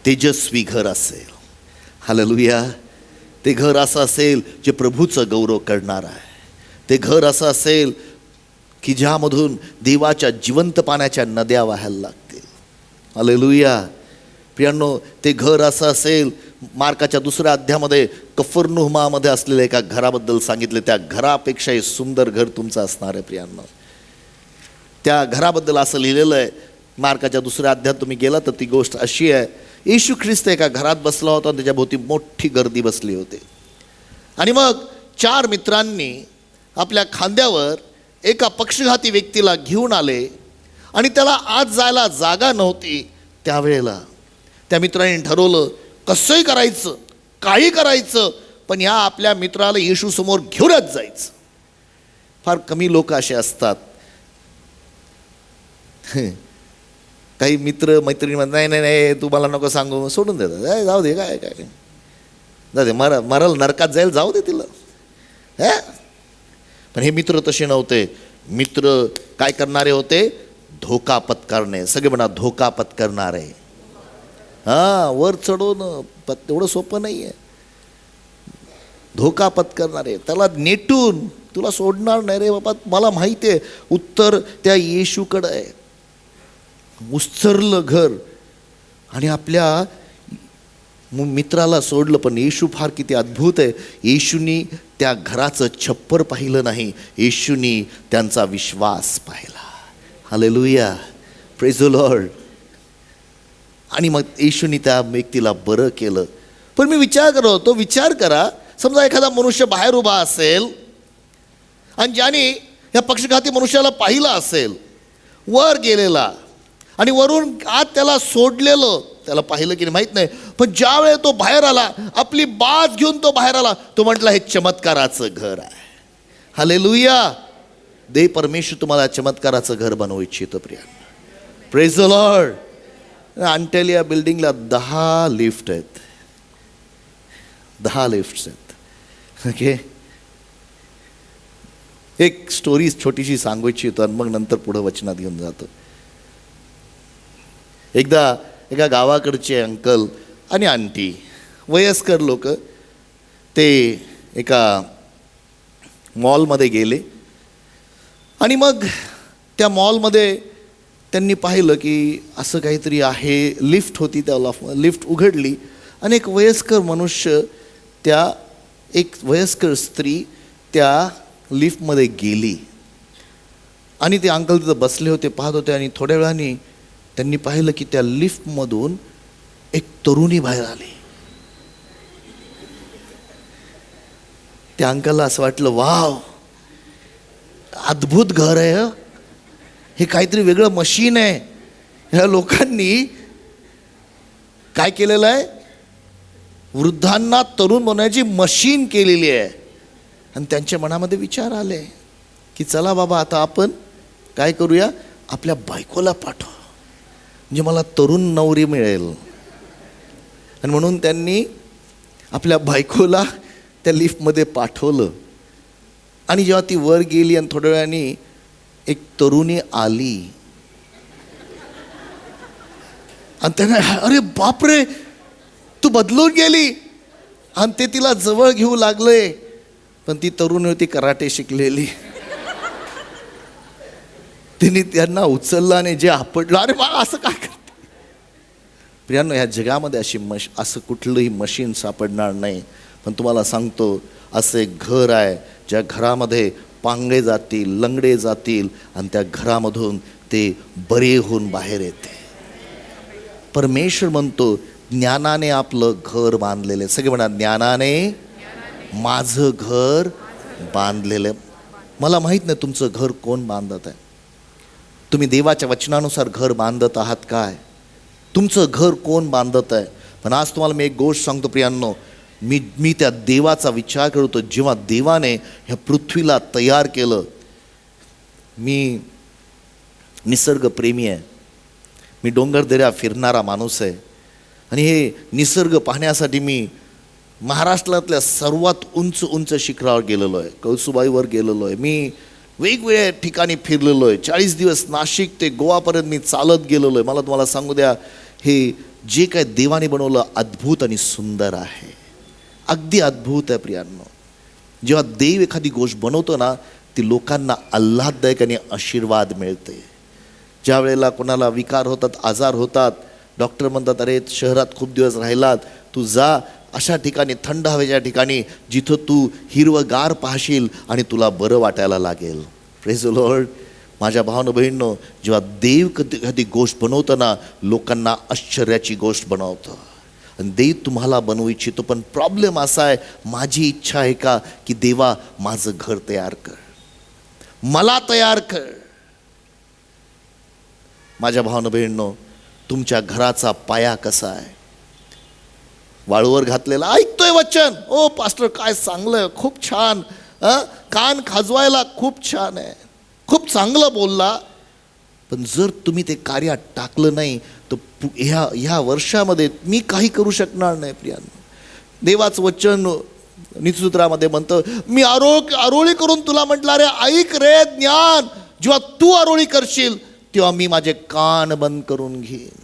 तेजस्वी घर असेल. हालेलुया. ते घर असं असेल जे प्रभूचं गौरव करणार आहे. ते घर असं असेल की ज्यामधून देवाच्या जिवंत पाण्याच्या नद्या वाहायला लागतील. हालेलुया. प्रियांनो, ते घर असं असेल, मार्काच्या 2 अध्यायामध्ये कफरनहुमामध्ये असलेल्या एका घराबद्दल सांगितले. त्या घरापेक्षाही सुंदर घर तुमचं असणार आहे. प्रियांनो, त्या घराबद्दल असं लिहिलेलं आहे. मार्काच्या 2 अध्यायात तुम्ही गेला तर ती गोष्ट अशी आहे. येशू ख्रिस्त एका घरात बसला होता आणि त्याच्याभोवती मोठी गर्दी बसली होती. आणि मग 4 मित्रांनी आपल्या खांद्यावर एका पक्षघाती व्यक्तीला घेऊन आले आणि त्याला आत जायला जागा नव्हती. त्यावेळेला त्या मित्रांनी ठरवलं, कसंही करायचं, काही करायचं, पण ह्या आपल्या मित्राला येशू समोर घेऊनच जायचं. फार कमी लोक असे असतात. काही मित्र मैत्रिणी म्हणतात, नाही तू मला नको सांगू, सोडून देतात. जाऊ दे, काय जाऊ दे, मरल नरकात जाईल, जाऊ दे तिला. पण हे मित्र तसे नव्हते. मित्र काय करणारे होते? धोका पत्करणे. सगळे म्हणा, धोका पत्करणारे. वर चढवणं एवढं सोपं नाही आहे. धोका पत्करणारे, त्याला नेटून तुला सोडणार नाही रे बाबा. मला माहिती आहे उत्तर त्या येशूकडं आहे. मुस्तरलं घर आणि आपल्या मित्राला सोडलं. पण येशू फार किती अद्भुत आहे. येशूनी त्या घराचं छप्पर पाहिलं नाही, येशूनी त्यांचा विश्वास पाहिला. हालेलुया. Praise the Lord. आणि मग येशूनी त्या व्यक्तीला बरं केलं. पण मी विचार करत होतो, विचार करा, समजा एखादा मनुष्य बाहेर उभा असेल आणि ज्याने या पक्षघाती मनुष्याला पाहिलं असेल, वर गेलेला, आणि वरून आत त्याला सोडलेलं, त्याला पाहिलं की नाही माहीत नाही, पण ज्या वेळेला तो बाहेर आला, आपली बाज घेऊन तो बाहेर आला, तो म्हटला हे चमत्काराचं घर आहे. हालेलुया. दे परमेश्वर तुम्हाला चमत्काराचं घर बनवू इच्छितो प्रियांनो. Praise the lord. अंटेलिया बिल्डिंगला 10 लिफ्ट आहेत, 10 लिफ्ट्स आहेत. ओके, एक स्टोरी छोटीशी सांगू इच्छितो आणि मग नंतर पुढं वचनात घेऊन जातो. एकदा एका गावाकडचे अंकल आणि आंटी, वयस्कर लोक, ते एका मॉलमध्ये गेले आणि मग त्या मॉलमध्ये त्यांनी पाहिलं की असं काहीतरी आहे. लिफ्ट होती, त्या लिफ्ट उघडली आणि एक वयस्कर मनुष्य, एक वयस्कर स्त्री त्या लिफ्टमध्ये गेली आणि ते अंकल तिथं बसले होते, पाहत होते. आणि थोड्या वेळाने त्यांनी पाहिलं की त्या लिफ्टमधून एक तरुणी बाहेर आली. त्या अंकलला असं वाटलं, वाव, अद्भुत घर आहे, हे काहीतरी वेगळं मशीन आहे. ह्या लोकांनी काय केलेलं आहे, वृद्धांना तरुण बनवण्याची मशीन केलेली आहे. आणि त्यांच्या मनामध्ये विचार आले की चला बाबा, आता आपण काय करूया, आपल्या बायकोला पाठवू, म्हणजे मला तरुण नवरी मिळेल. आणि म्हणून त्यांनी आपल्या बायकोला त्या लिफ्टमध्ये पाठवलं. आणि जेव्हा ती वर गेली आणि थोड्या वेळाने एक तरुणी आली आणि त्यांना, अरे बापरे, तू बदलून गेली. आणि ते तिला जवळ घेऊ लागले, पण ती तरुणी होती कराटे शिकलेली. तिने त्यांना उचललं आणि जे आपडलं, अरे बा असं काय करते. प्रियांनो, ह्या जगामध्ये असं कुठलंही मशीन सापडणार नाही. पण तुम्हाला सांगतो, असं एक घर आहे ज्या घरामध्ये पांगळे जातील, लंगडे जातील आणि त्या घरामधून ते बरे होऊन बाहेर येते. परमेश्वर म्हणतो, ज्ञानाने आपलं घर बांधलेलं. सगळे म्हणा, ज्ञानाने माझं घर बांधलेलं. मला माहीत नाही तुमचं घर कोण बांधत आहे. तुम्ही देवाच्या वचनानुसार घर बांधत आहात काय? तुमचं घर कोण बांधत आहे? पण आज तुम्हाला मी एक गोष्ट सांगतो प्रियांनो, मी त्या देवाचा विचार करतो. जेव्हा देवाने ह्या पृथ्वीला तयार केलं, मी निसर्गप्रेमी आहे, मी डोंगरदऱ्या फिरणारा माणूस आहे. आणि हे निसर्ग पाहण्यासाठी मी महाराष्ट्रातल्या सर्वात उंच उंच शिखरावर गेलेलो आहे, कळसुबाईवर गेलेलो आहे. मी वेगवेगळ्या ठिकाणी फिरलेलो आहे. 40 दिवस नाशिक ते गोवापर्यंत मी चालत गेलेलो आहे. मला तुम्हाला सांगू द्या, हे जे काय देवाने बनवलं अद्भुत आणि सुंदर आहे, अगदी अद्भुत आहे प्रियांनो. जेव्हा देव एखादी गोष्ट बनवतो ना, ती लोकांना आल्हाददायक आणि आशीर्वाद मिळते. ज्या वेळेला कोणाला विकार होतात, आजार होतात, डॉक्टर म्हणतात, अरे शहरात खूप दिवस राहिलात, तू जा अशा ठिकाणी, थंड हवेच्या ठिकाणी, जिथं तू हिरवगार पाहशील आणि तुला बरं वाटायला लागेल. Praise the Lord. माझ्या भावानं बहिणींनो, जेव्हा देव कधी गोष्ट बनवतं ना, लोकांना आश्चर्याची गोष्ट बनवतं. आणि देव तुम्हाला बनवू इच्छितो. पण प्रॉब्लेम असा आहे, माझी इच्छा आहे का की देवा माझं घर तयार कर, मला तयार कर. माझ्या भावानं बहिणींनो, तुमच्या घराचा पाया कसा आहे? वाळूवर घातलेला, ऐकतोय वचन, ओ पास्टर काय चांगलं, खूप छान, कान खाजवायला खूप छान आहे, खूप चांगलं बोलला. पण जर तुम्ही ते कार्यात टाकलं नाही तर ह्या वर्षामध्ये मी काही करू शकणार नाही. प्रियांनो, देवाचं वचन नीतिसूत्रामध्ये म्हणतं, मी आरोळी करून तुला म्हटलं, अरे ऐक रे ज्ञान, जेव्हा तू आरोळी करशील तेव्हा मी माझे कान बंद करून घेईन.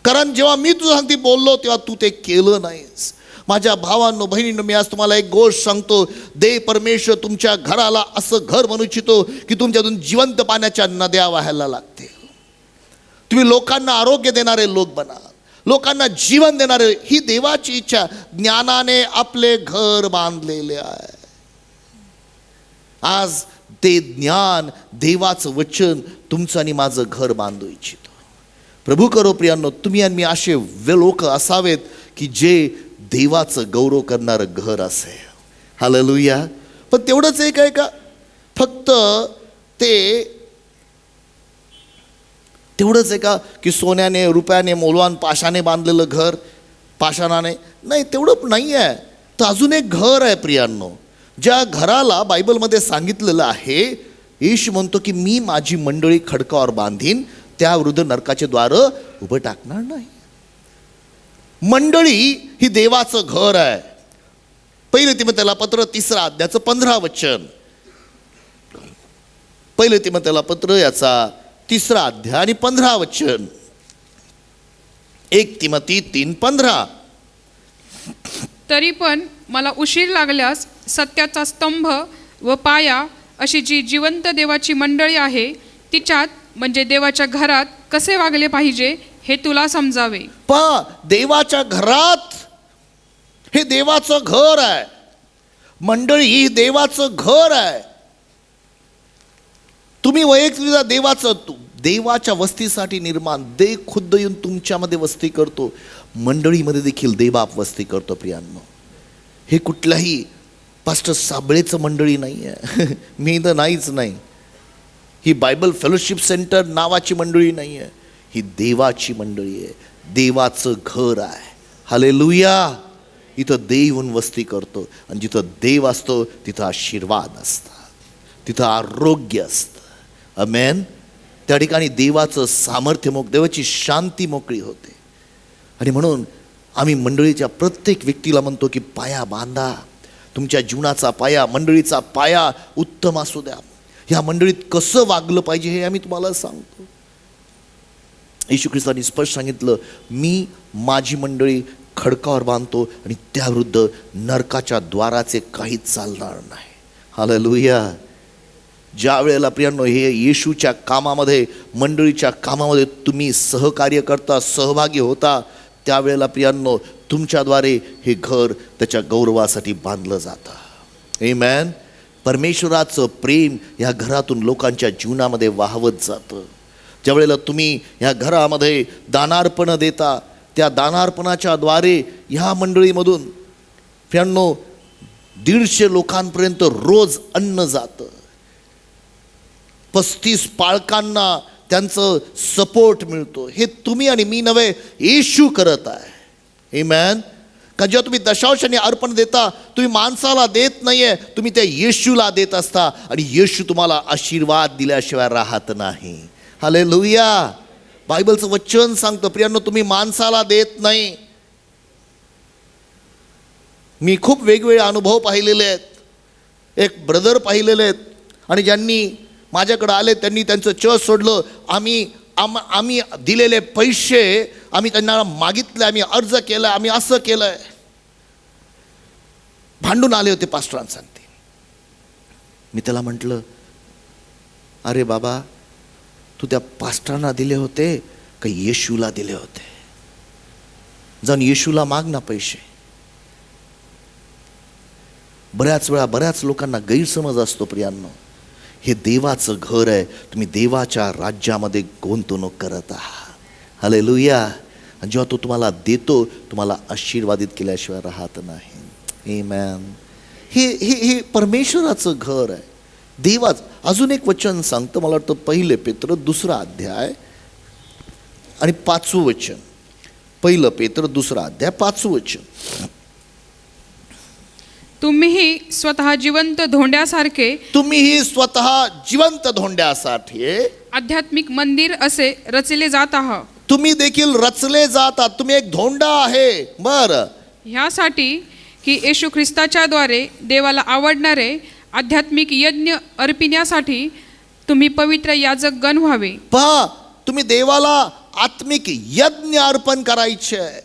कारण जेव्हा मी तुझं सांगते बोललो तेव्हा तू ते केलं नाहीस. माझ्या भावांनो बहिणींनो, मी आज तुम्हाला एक गोष्ट सांगतो, देव परमेश्वर तुमच्या घराला असं घर बनवू इच्छितो की तुमच्यातून जिवंत पाण्याच्या नद्या वाहायला लागतील. तुम्ही लोकांना आरोग्य देणारे लोक बना, लोकांना जीवन देणारे. ही देवाची इच्छा. ज्ञानाने आपले घर बांधलेले आहे. आज ते ज्ञान, देवाचं वचन तुमचं आणि माझं घर बांधू इच्छितो. प्रभू करो प्रियांनो, तुम्ही आणि मी असे लोक असावेत की जे देवाचं गौरव करणारं घर असेल. हालेलुया. पण तेवढंच एक आहे का? फक्त ते तेवढंच आहे का की सोन्याने रुपयाने मौल्यवान पाशाने बांधलेलं घर, पाषाणाने? नाही, तेवढं नाही आहे. तर अजून एक घर आहे प्रियांनो, ज्या घराला बायबलमध्ये सांगितलेलं आहे, येशू म्हणतो की मी माझी मंडळी खडकावर बांधीन, त्या विरुद्ध नरकाचे द्वार उभं टाकणार नाही. मंडळी ही देवाचं घर आहे. पहिले तिमोथेला पत्र 3 अध्यायाचं 15 वचन. पहिले तिमोथेला पत्र याचा 3 अध्याय आणि 15 वचन. 1 तिमोथी 3:15. तरी पण मला उशीर लागल्यास सत्याचा स्तंभ व पाया अशी जी जिवंत देवाची मंडळी आहे, तिच्यात म्हणजे देवाच्या घरात कसे वागले पाहिजे हे तुला समजावे. देवाच्या घरात, हे देवाचं घर आहे. मंडळी ही देवाचं घर आहे. तुम्ही वैयक्तिक देवाच्या वस्तीसाठी निर्माण, देव खुद्द येऊन तुमच्यामध्ये वस्ती करतो. मंडळीमध्ये देखील देवबाप वस्ती करतो प्रियांनो. हे कुठल्याही पास्टर साबळेचं मंडळी नाही आहे. मी तर नाहीच नाही. ही बायबल फेलोशिप सेंटर नावाची मंडळी नाही आहे. ही देवाची मंडळी आहे. देवाचं घर आहे. हालेलुया. इथं देव येऊन वस्ती करतो, आणि जिथं देव असतो तिथं आशीर्वाद असतात, तिथं आरोग्य असतं. आमेन. त्या ठिकाणी देवाचं सामर्थ्य देवाची शांती मोकळी होते. आणि म्हणून आम्ही मंडळीच्या प्रत्येक व्यक्तीला म्हणतो की पाया बांधा. तुमच्या जीवनाचा पाया, मंडळीचा पाया उत्तम असू द्या. ह्या मंडळीत कसं वागलं पाहिजे हे आम्ही तुम्हाला सांगतो. येशू ख्रिस्तांनी स्पष्ट सांगितलं, मी माझी मंडळी खडकावर बांधतो आणि त्याविरुद्ध नरकाच्या द्वाराचे काहीच चालणार नाही. हालेलुया. ज्या वेळेला प्रियांनो हे येशूच्या कामामध्ये, मंडळीच्या कामामध्ये तुम्ही सहकार्य करता, सहभागी होता, त्यावेळेला प्रियांनो तुमच्याद्वारे हे घर त्याच्या गौरवासाठी बांधलं जातं. आमेन. परमेश्वराचं प्रेम ह्या घरातून लोकांच्या जीवनामध्ये वाहवत जातं. ज्या वेळेला तुम्ही ह्या घरामध्ये दानार्पण देता, त्या दानार्पणाच्या द्वारे ह्या मंडळीमधून प्रियांनो 150 लोकांपर्यंत रोज अन्न जातं. 35 पालकांना त्यांचं सपोर्ट मिळतो. हे तुम्ही आणि मी नव्हे, येशू करत आहे. आमेन. का जेव्हा तुम्ही दशांश आणि अर्पण देता, तुम्ही माणसाला देत नाहीये, तुम्ही त्या येशूला देत असता, आणि येशू तुम्हाला आशीर्वाद दिल्याशिवाय राहत नाही. हालेलुया. बायबलचं वचन सांगतं प्रियांनो, तुम्ही माणसाला देत नाही. मी खूप वेगवेगळे अनुभव पाहिलेले आहेत. एक ब्रदर पाहिलेले आहेत, आणि ज्यांनी माझ्याकडे आले त्यांनी त्यांचं चर्च सोडलं. आम्ही दिलेले पैसे आम्ही त्यांना मागितले, आम्ही अर्ज केला, आम्ही असं केलंय. भांडून आले होते पास्टरांसाठी. मी त्याला म्हटलं, अरे बाबा, तू त्या पास्टरांना दिले होते का येशूला दिले होते? जाऊन येशूला माग ना पैसे. बऱ्याच वेळा बऱ्याच लोकांना गैरसमज असतो प्रियांनो, हे देवाचं घर आहे, तुम्ही देवाच्या राज्यामध्ये गुंतवणूक करत आहात. हालेलुया. आणि जेव्हा तो तुम्हाला देतो, तुम्हाला आशीर्वादित केल्याशिवाय राहत नाही. आमेन. हे परमेश्वराचं घर आहे, देवाच. अजून एक वचन सांगतं, मला वाटतं 1 पेत्र 2 अध्याय आणि 5 वचन. 1 पेत्र 2 अध्याय 5 वचन. तुम्हीही स्वतः जिवंत धोंड्यासारखे आध्यात्मिक मंदिर असे रचले जात आहात. तुम्ही देखील रचले जातात. तुम्ही एक धोंडा आहे. बरं. ह्यासाठी की येशू ख्रिस्ताच्या द्वारे देवाला आवडणारे आध्यात्मिक यज्ञ अर्पिण्यासाठी तुम्ही पवित्र याजक गण व्हावे. पहा, तुम्ही देवाला आत्मिक यज्ञ अर्पण करायचे आहेत.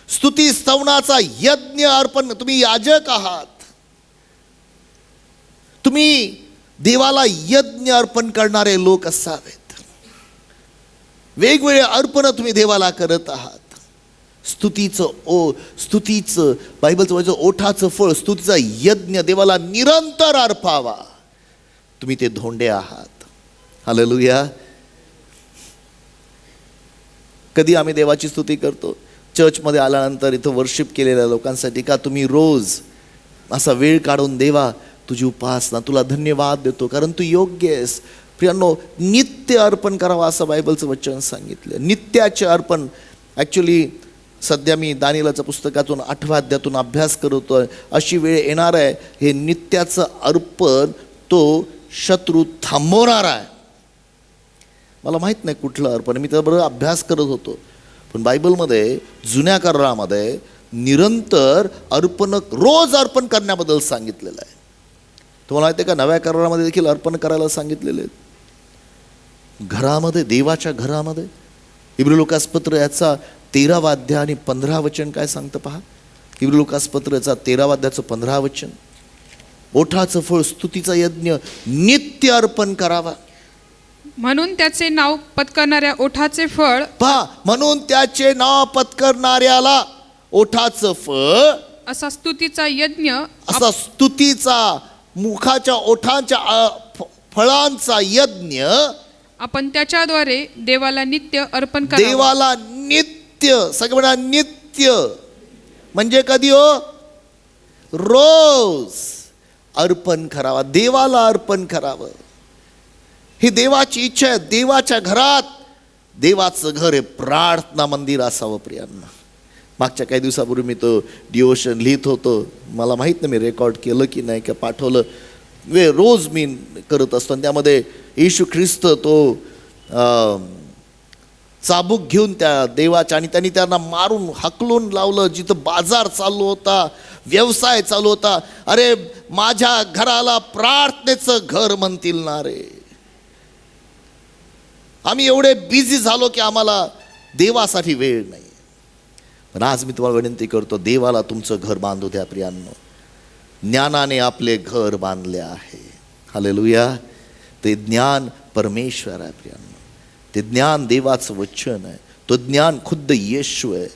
स्तुती स्तवनाचा यज्ञ अर्पण. तुम्ही याजक आहात. तुम्ही देवाला यज्ञ अर्पण करणारे लोक असावेत. वेगवेगळे अर्पण तुम्ही देवाला करत आहात. स्तुतीचं बायबलचं म्हणजे ओठाचं फळ, स्तुतीचा यज्ञ देवाला निरंतर अर्पावा. तुम्ही ते धोंडे आहात. हालेलुया. कधी आम्ही देवाची स्तुती करतो चर्चमध्ये आल्यानंतर, इथं वर्शिप केलेल्या लोकांसाठी, का तुम्ही रोज असा वेळ काढून देवा तुझी उपासना, तुला धन्यवाद देतो कारण तू योग्य आहेस. प्रियांनो, नित्य अर्पण करावं असं बायबलचं वचन सांगितलं. नित्याचे अर्पण. ॲक्च्युली सध्या मी दानिएलाच्या पुस्तकातून 8व्या अध्यायातून अभ्यास करतोय. अशी वेळ येणार आहे, हे नित्याचं अर्पण तो शत्रू थांबवणार आहे. मला माहीत नाही कुठलं अर्पण, मी त्याबरोबर अभ्यास करत होतो. पण बायबलमध्ये जुन्या करारामध्ये निरंतर अर्पण, रोज अर्पण करण्याबद्दल सांगितलेलं आहे. तुम्हाला माहिती आहे का, नव्या करारामध्ये देखील अर्पण करायला सांगितलेले आहेत. घरामध्ये, देवाच्या घरामध्ये. इब्री लोकासपत्र याचा 13वा अध्याय आणि 15 वचन काय सांगतं पहा. इब्री लोकासपत्र याचा 13वा अध्यायाचं 15 वचन. ओठाचं फळ स्तुतीचा यज्ञ नित्य अर्पण करावा. म्हणून त्याचे नाव पत्करणाऱ्या ओठाचे फळ पहा, म्हणून त्याचे नाव पत्करणाऱ्याला ओठाचं फळ, असा स्तुतीचा यज्ञ, असा स्तुतीचा, मुखाच्या ओठांच्या फळांचा यज्ञ आपण त्याच्याद्वारे देवाला नित्य अर्पण करावा. देवाला नित्य, सगळं म्हणा नित्य म्हणजे कधी हो, रोज अर्पण करावा, देवाला अर्पण करावं. ही देवाची इच्छा आहे. देवाच्या घरात, देवाचं घर हे प्रार्थना मंदिर असावं प्रियांना. मागच्या काही दिवसापूर्वी मी तो डिओशन लिहित होतो. मला माहीत नाही मी रेकॉर्ड केलं की नाही, की पाठवलं. रोज मी करत असतो. आणि त्यामध्ये येशू ख्रिस्त तो चाबूक घेऊन त्या देवाच्या, आणि त्यांनी त्यांना मारून हाकलून लावलं. जिथं बाजार चालू होता, व्यवसाय चालू होता. अरे माझ्या घराला प्रार्थनेचं घर म्हणतील ना रे. आम्ही एवढे बिझी झालो की आम्हाला देवासाठी वेळ नाही. पण आज मी तुम्हाला विनंती करतो, देवाला तुमचं घर बांधू द्या प्रियांनो. ज्ञानाने आपले घर बांधले आहे. हालेलुया. ते ज्ञान परमेश्वर आहे प्रियांनो. ते ज्ञान देवाचं वचन आहे. तो ज्ञान खुद्द येशू आहे.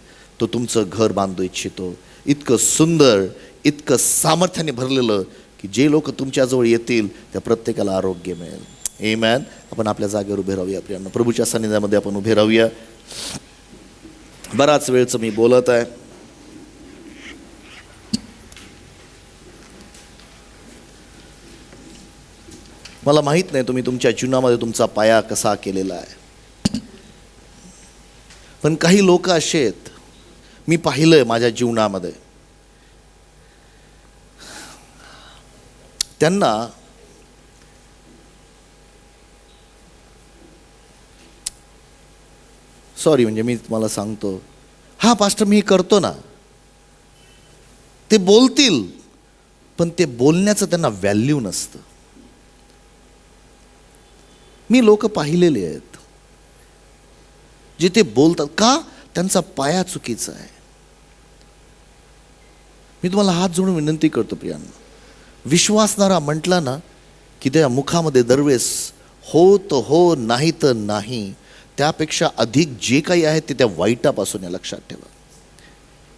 तो तुमचं घर बांधू इच्छितो. इतकं सुंदर, इतकं सामर्थ्याने भरलेलं की जे लोक तुमच्याजवळ येतील त्या प्रत्येकाला आरोग्य मिळेल. आमेन. आपण आपल्या जागेवर उभे राहूया प्रियांनो. प्रभूच्या सानिध्यामध्ये आपण उभे राहूया. बराच वेळचं मी बोलत आहे. मला माहीत नाही तुम्ही तुमच्या जीवनामध्ये तुमचा पाया कसा केलेला आहे. पण काही लोक असे आहेत, मी पाहिलंय माझ्या जीवनामध्ये, त्यांना म्हणजे मी तुम्हाला सांगतो, हा पास्टर मी करतो ना, ते बोलतील पण ते बोलण्याचं त्यांना व्हॅल्यू नसतं. मी लोक पाहिलेले आहेत जे ते बोलतात. का? त्यांचा पाया चुकीचा आहे. मी तुम्हाला हात जोडून विनंती करतो प्रियांनो, विश्वासणारा म्हटला ना की त्या मुखामध्ये दरवेळेस हो तर हो, नाही तर नाही. त्यापेक्षा अधिक जे काही आहे ते त्या वाईटापासून आहे. लक्षात ठेवा,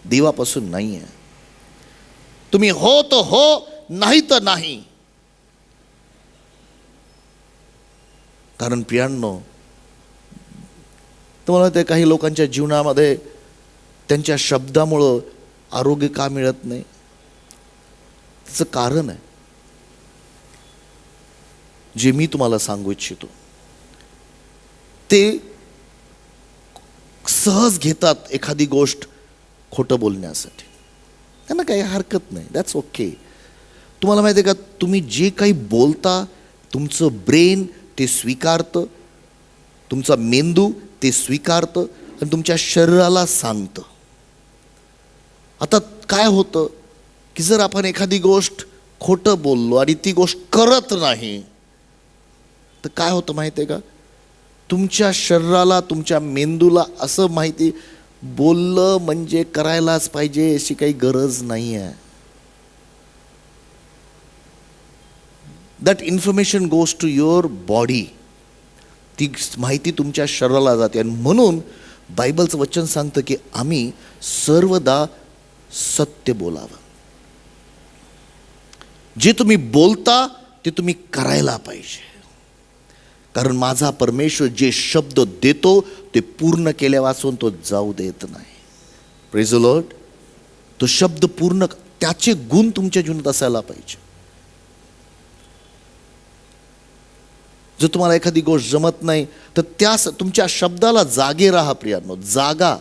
देवापासून नाही आहे. तुम्ही हो तर हो, नाही तर नाही. कारण प्रियांनो, तुम्हाला ते काही लोकांच्या जीवनामध्ये त्यांच्या शब्दामुळं आरोग्य का मिळत नाही, त्याचं कारण आहे जे मी तुम्हाला सांगू इच्छितो. ते सहज घेतात एखादी गोष्ट खोटं बोलण्यासाठी. त्यांना काही हरकत नाही, दॅट्स ओके. तुम्हाला माहिती आहे का, तुम्ही जे काही बोलता तुमचं ब्रेन ते स्वीकारतं, तुमचा मेंदू ते स्वीकारतं आणि तुमच्या शरीराला सांगतं. आता काय होतं की जर आपण एखादी गोष्ट खोटं बोललो आणि ती गोष्ट करत नाही तर काय होतं माहिती आहे का, तुमच्या शरीराला, तुमच्या मेंदूला असं माहिती, बोललं म्हणजे करायलाच पाहिजे अशी काही गरज नाही आहे. That information goes to your body. ती माहिती तुमच्या शरीराला जाते. आणि म्हणून बायबलचं वचन सांगतं की आम्ही सर्वदा सत्य बोलावं. जे तुम्ही बोलता ते तुम्ही करायला पाहिजे. कारण माझा परमेश्वर जे शब्द देतो ते पूर्ण केल्यावाचून तो जाऊ देत नाही. Praise the Lord. तो शब्द पूर्ण, त्याचे गुण तुमच्या जीवनात असायला पाहिजे. जर तुम्हाला एखादी गोष्ट जमत नाही तर तुमच्या शब्दाला जागे राहा प्रियांनो, जागा.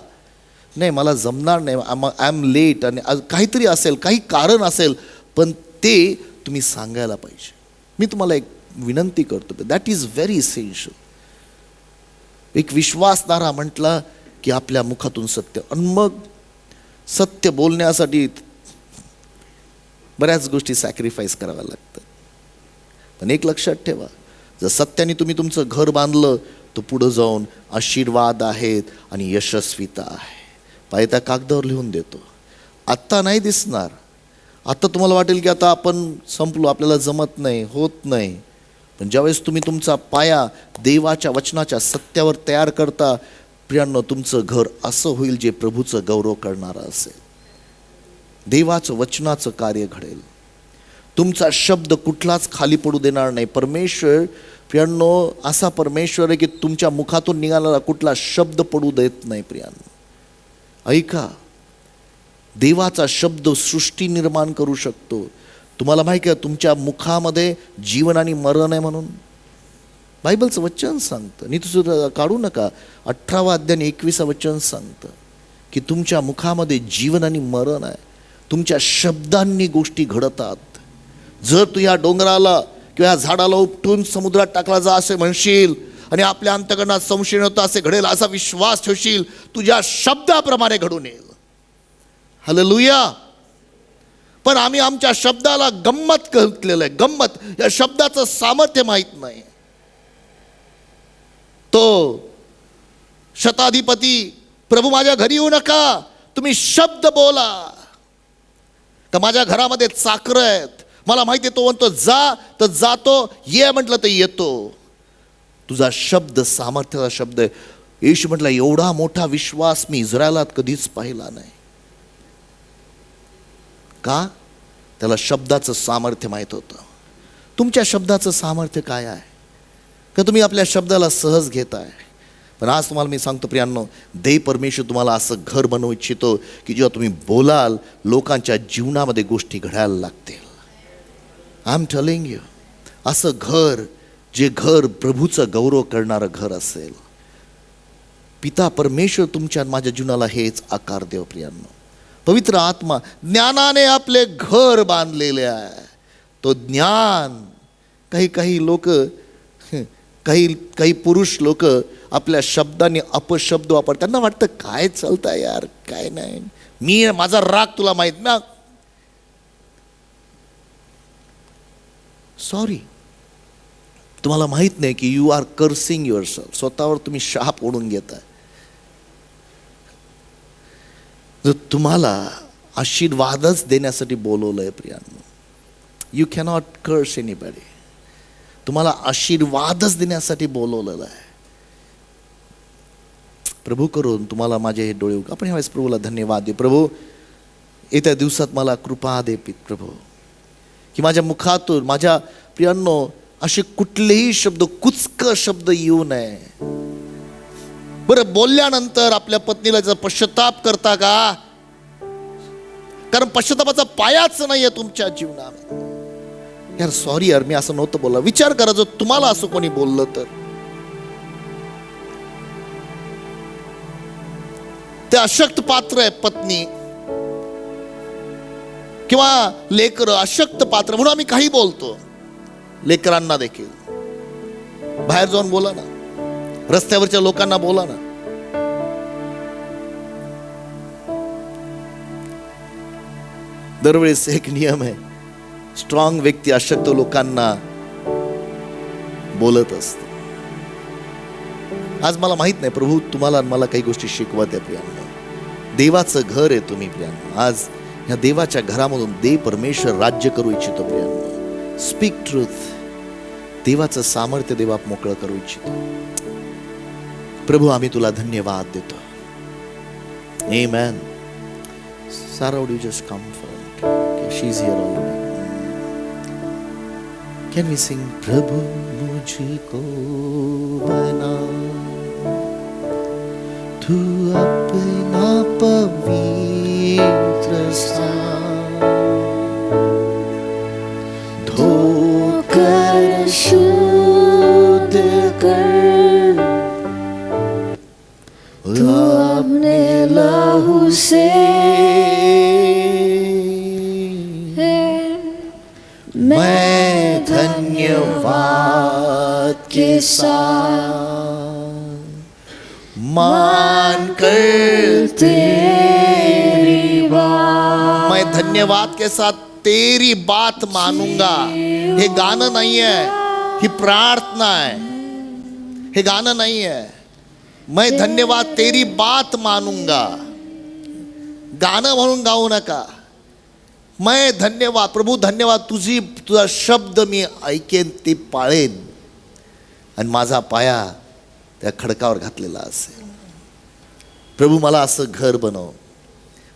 नाही मला जमणार नाही, आय एम लेट, आणि काहीतरी असेल, काही कारण असेल, पण ते तुम्ही सांगायला पाहिजे. मी तुम्हाला एक विनंती करतो, दॅट इज व्हेरी इसेन्शियल. एक विश्वासणारा म्हटला की आपल्या मुखातून सत्य, आणि मग सत्य बोलण्यासाठी बऱ्याच गोष्टी सॅक्रिफाईस कराव्या लागतात. पण एक लक्षात ठेवा, जर सत्याने तुम्ही तुमचं घर बांधलं तर पुढं जाऊन आशीर्वाद आहेत आणि यशस्वीता आहे. पाय त्या कागदावर लिहून देतो. आत्ता नाही दिसणार, आत्ता तुम्हाला वाटेल की आता आपण संपलो, आपल्याला जमत नाही, होत नाही. पण ज्यावेळेस तुम्ही तुमचा पाया देवाच्या वचनाच्या सत्यावर तयार करता प्रियांनो, तुमचं घर असं होईल जे प्रभूचं गौरव करणारं असेल. देवाचं वचनाचं कार्य घडेल. तुमचा शब्द कुठलाच खाली पडू देणार नाही. परमेश्वर प्रियांनो असा परमेश्वर आहे की तुमच्या मुखातून निघालेला कुठला शब्द पडू देत नाही. प्रियांनो ऐका, देवाचा शब्द सृष्टी निर्माण करू शकतो. तुम्हाला माहिती आहे तुमच्या मुखामध्ये जीवन आणि मरण आहे म्हणून बायबलचं वचन सांगतं. नीतिसूत्र काढू नका, 18 अध्याय 21 वचन सांगतं की तुमच्या मुखामध्ये जीवन आणि मरण आहे. तुमच्या शब्दांनी गोष्टी घडतात. जर तू या डोंगराला किंवा या झाडाला उपटून समुद्रात टाकला जा असे म्हणशील आणि आपल्या अंतःकरणात संशय नव्हता असे घडेल असा विश्वास ठेवशील, तुझ्या शब्दाप्रमाणे घडून येईल. हालेलुया. पण आम्ही आमच्या शब्दाला गंमत घातलेलं आहे. गंमत, या शब्दाचं सामर्थ्य माहीत नाही. तो शताधिपती प्रभू माझ्या घरी येऊ नका, तुम्ही शब्द बोला. तर माझ्या घरामध्ये चाकरं आहेत, मला माहिती आहे तो म्हणतो जा तर जातो, ये म्हटलं तर येतो. तुझा शब्द सामर्थ्याचा शब्द आहे. येशू म्हटलं एवढा मोठा विश्वास मी इस्रायलात कधीच पाहिला नाही. का? त्याला शब्दाचं सामर्थ्य माहीत होतं. तुमच्या शब्दाचं सामर्थ्य काय आहे का तुम्ही आपल्या शब्दाला सहज घेताय? पण आज तुम्हाला मी सांगतो प्रियांनो, देव परमेश्वर तुम्हाला असं घर बनवू इच्छितो की जेव्हा तुम्ही बोलाल लोकांच्या जीवनामध्ये गोष्टी घडायला लागतील. आय एम टेलिंग यू, असं घर जे घर प्रभूचं गौरव करणारं घर असेल. पिता परमेश्वर तुमच्या माझ्या जीवनाला हेच आकार देव प्रियांनो. पवित्र आत्मा ज्ञानाने आपले घर बांधलेले आहे. तो ज्ञान, काही लोक, काही पुरुष लोक आपल्या शब्दाने अपशब्द वापरतात. त्यांना वाटतं काय चालतं यार, काय नाही, मी माझा राग तुला माहित ना. सॉरी, तुम्हाला माहित नाही की यू आर कर्सिंग युअरसेल्फ. स्वतःवर तुम्ही शाप ओढून घेताय. जर तुम्हाला आशीर्वादच देण्यासाठी बोलवलंय प्रियांनो, यू कॅनॉट कर्स एनीबडी. तुम्हाला आशीर्वादच देण्यासाठी बोलवलेलं आहे. प्रभू करून तुम्हाला माझे हे डोळे आपण ह्यावेळेस प्रभूला धन्यवाद दे. प्रभू येत्या दिवसात मला कृपा दे प्रभू, की माझ्या मुखातून माझ्या प्रियांनो असे कुठलेही शब्द, कुचक शब्द येऊ नये. बरं, बोलल्यानंतर आपल्या पत्नीला जर पश्चाताप करता का? कारण पश्चातापाचा पायाच नाहीये तुमच्या जीवनात. यार सॉरी यार, मी असं नव्हतं बोलला. विचार करा, जर तुम्हाला असं कोणी बोललं तर ते अशक्त पात्र आहे, पत्नी किंवा लेकर अशक्त पात्र म्हणून आम्ही काही बोलतो. लेकरांना देखील बाहेर जाऊन बोला ना, रस्त्यावरच्या लोकांना बोला ना. दरवेळेस एक नियम आहे, स्ट्रॉंग व्यक्ती अशक्त लोकांना बोलत असते. आज मला माहित नाही प्रभू तुम्हाला मला काही गोष्टी शिकवत आहे प्रियांनो. देवाचं घर आहे तुम्ही प्रियांनो. आज ह्या देवाच्या घरामधून देव परमेश्वर राज्य करू इच्छितो प्रियांनो. Speak truth. देवाचं सामर्थ्य देवा मोकळं करू इच्छितो. प्रभू आम्ही तुला धन्यवाद देतो. आमेन. Sarah, would you just come front? Okay, she's here already. Can we sing प्रभु मुझको बना तू अपना पवित्र स्थान, धोकर शुद्ध कर तू अपने लहू से मैं धन्यवाद के साथ मान कर तेरी बात मैं धन्यवाद के साथ तेरी बात मानूंगा. हे गाणं नाही आहे, ही प्रार्थना आहे. हे गाणं नाही आहे. मैं धन्यवाद तेरी बात मानूंगा. गाणं म्हणून गाऊ नका. मैं धन्यवाद प्रभू, धन्यवाद तुझा शब्द मी ऐकेन, ते पाळेन आणि माझा पाया त्या खडकावर घातलेला असेल. प्रभू मला असं घर बनव.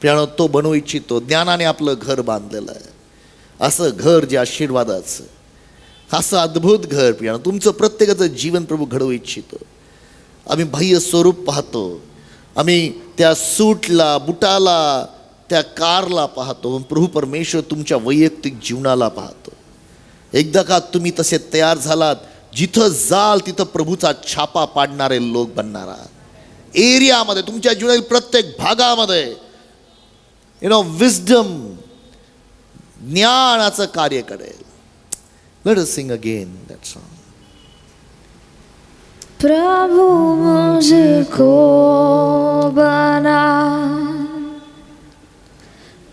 प्रियानो, तो बनवू इच्छितो. ज्ञानाने आपलं घर बांधलेलं आहे. असं घर जे आशीर्वादाचं, असं अद्भुत घर प्रियानो तुमचं प्रत्येकाचं जीवन प्रभू घडवू इच्छितो. आम्ही बाह्य स्वरूप पाहतो, आम्ही त्या सूटला, बुटाला, त्या कारला पाहतो. प्रभू परमेश्वर तुमच्या वैयक्तिक जीवनाला पाहतो. एकदा का तुम्ही तसे तयार झालात, जिथं जाल तिथं प्रभूचा छापा पाडणारे लोक बनणार आहात. एरियामध्ये, तुमच्या जीवनातील प्रत्येक भागामध्ये विजडम, ज्ञानाचं कार्य करेल. Let us sing again that song. प्रभु मुझको बना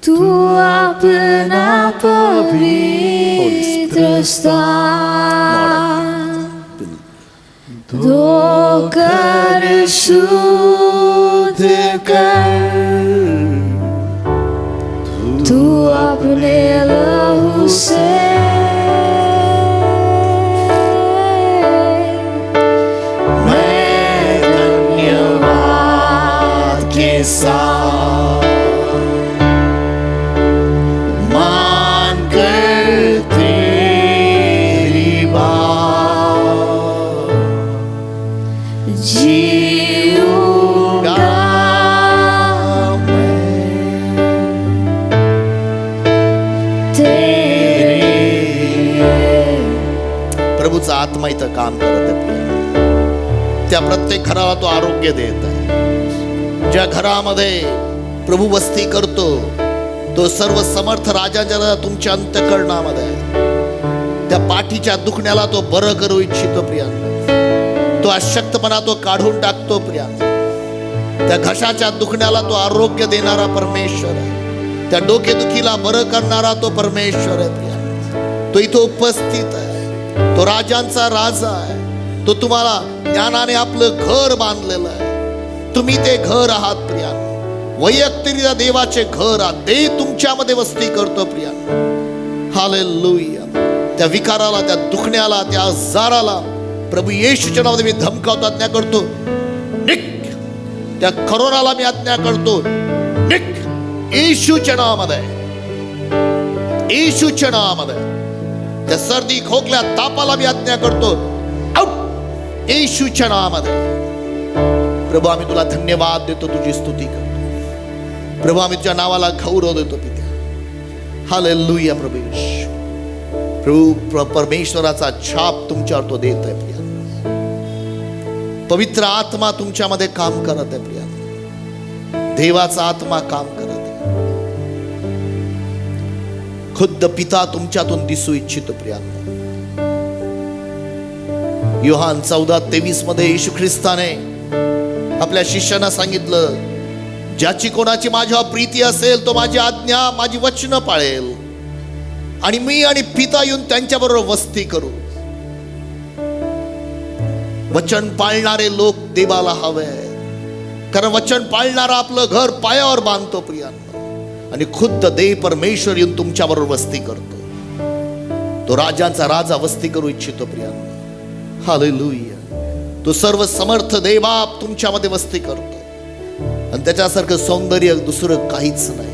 तू अपना पवित्र स्थान धोकर शुद्ध कर तू अपने लहू से मैं धन्यवाद के साथ मान कर तेरी बात जीऊंगा प्रभूचा आत्मा इथं काम करत आहे. त्या प्रत्येक घराला तो आरोग्य देत आहे. ज्या घरामध्ये प्रभू वस्ती करतो, तो सर्व समर्थ राजाच्या तुमच्या अंतःकरणामध्ये आहे. त्या पाठीच्या दुखण्याला तो बरं करू इच्छितो प्रियांनो. तो अशक्तपणा तो काढून टाकतो प्रियांनो. त्या घशाच्या दुखण्याला तो आरोग्य देणारा परमेश्वर आहे. त्या डोकेदुखीला बरं करणारा तो परमेश्वर आहे प्रियांनो. तो इथं उपस्थित आहे. तो राजांचा राजा आहे. तो तुम्हाला ज्ञानाने आपलं घर बांधलेलं आहे. तुम्ही ते घर आहात प्रियांनो. वैयक्तिकरित्या देवाचे घर आहात. देव तुमच्यामध्ये वस्ती करतो प्रियांनो. हालेलुया. त्या विकाराला, त्या दुखण्याला, त्या आजाराला प्रभू येशूच्या नावाने मी धमकावतो, आज्ञा करतो, निक. त्या करोनाला मी आज्ञा करतो, निक. येशूच्या नावामध्ये, येशूच्या नावामध्ये. त्या सर्दी, खोकल्या, तापाला मी आज्ञा करतो, आउट येशूच्या नावामध्ये. प्रभू आम्ही तुला धन्यवाद देतो, तुझी स्तुती करतो. प्रभू आम्ही तुझ्या नावाला गौरव देतो पित्या. हालेलुया. प्रभू परमेश्वराचा छाप तुमच्यावर तो देत आहे प्रिया. पवित्र आत्मा तुमच्यामध्ये काम करत आहे प्रिया. देवाचा आत्मा काम करत आहे. खुद्द पिता तुमच्यातून दिसू इच्छितो प्रिया. योहान 14:23 मध्ये येशू ख्रिस्ताने आपल्या शिष्यांना सांगितलं, ज्याची कोणाची माझ्यावर प्रीती असेल तो माझी आज्ञा, माझी वचनं पाळेल आणि मी आणि पिता येऊन त्यांच्याबरोबर वस्ती करू. वचन पाळणारे लोक देवाला हवे, कारण वचन पाळणारा आपलं घर पायावर बांधतो प्रियांनो. आणि खुद्द देव परमेश्वर येऊन तुमच्याबरोबर वस्ती करतो. तो राजांचा राजा वस्ती करू इच्छितो प्रियांनो. हालेलुया. तो सर्व समर्थ देवबाप तुमच्यामध्ये वस्ती करतो. आणि त्याच्यासारखं सौंदर्य दुसरं काहीच नाही.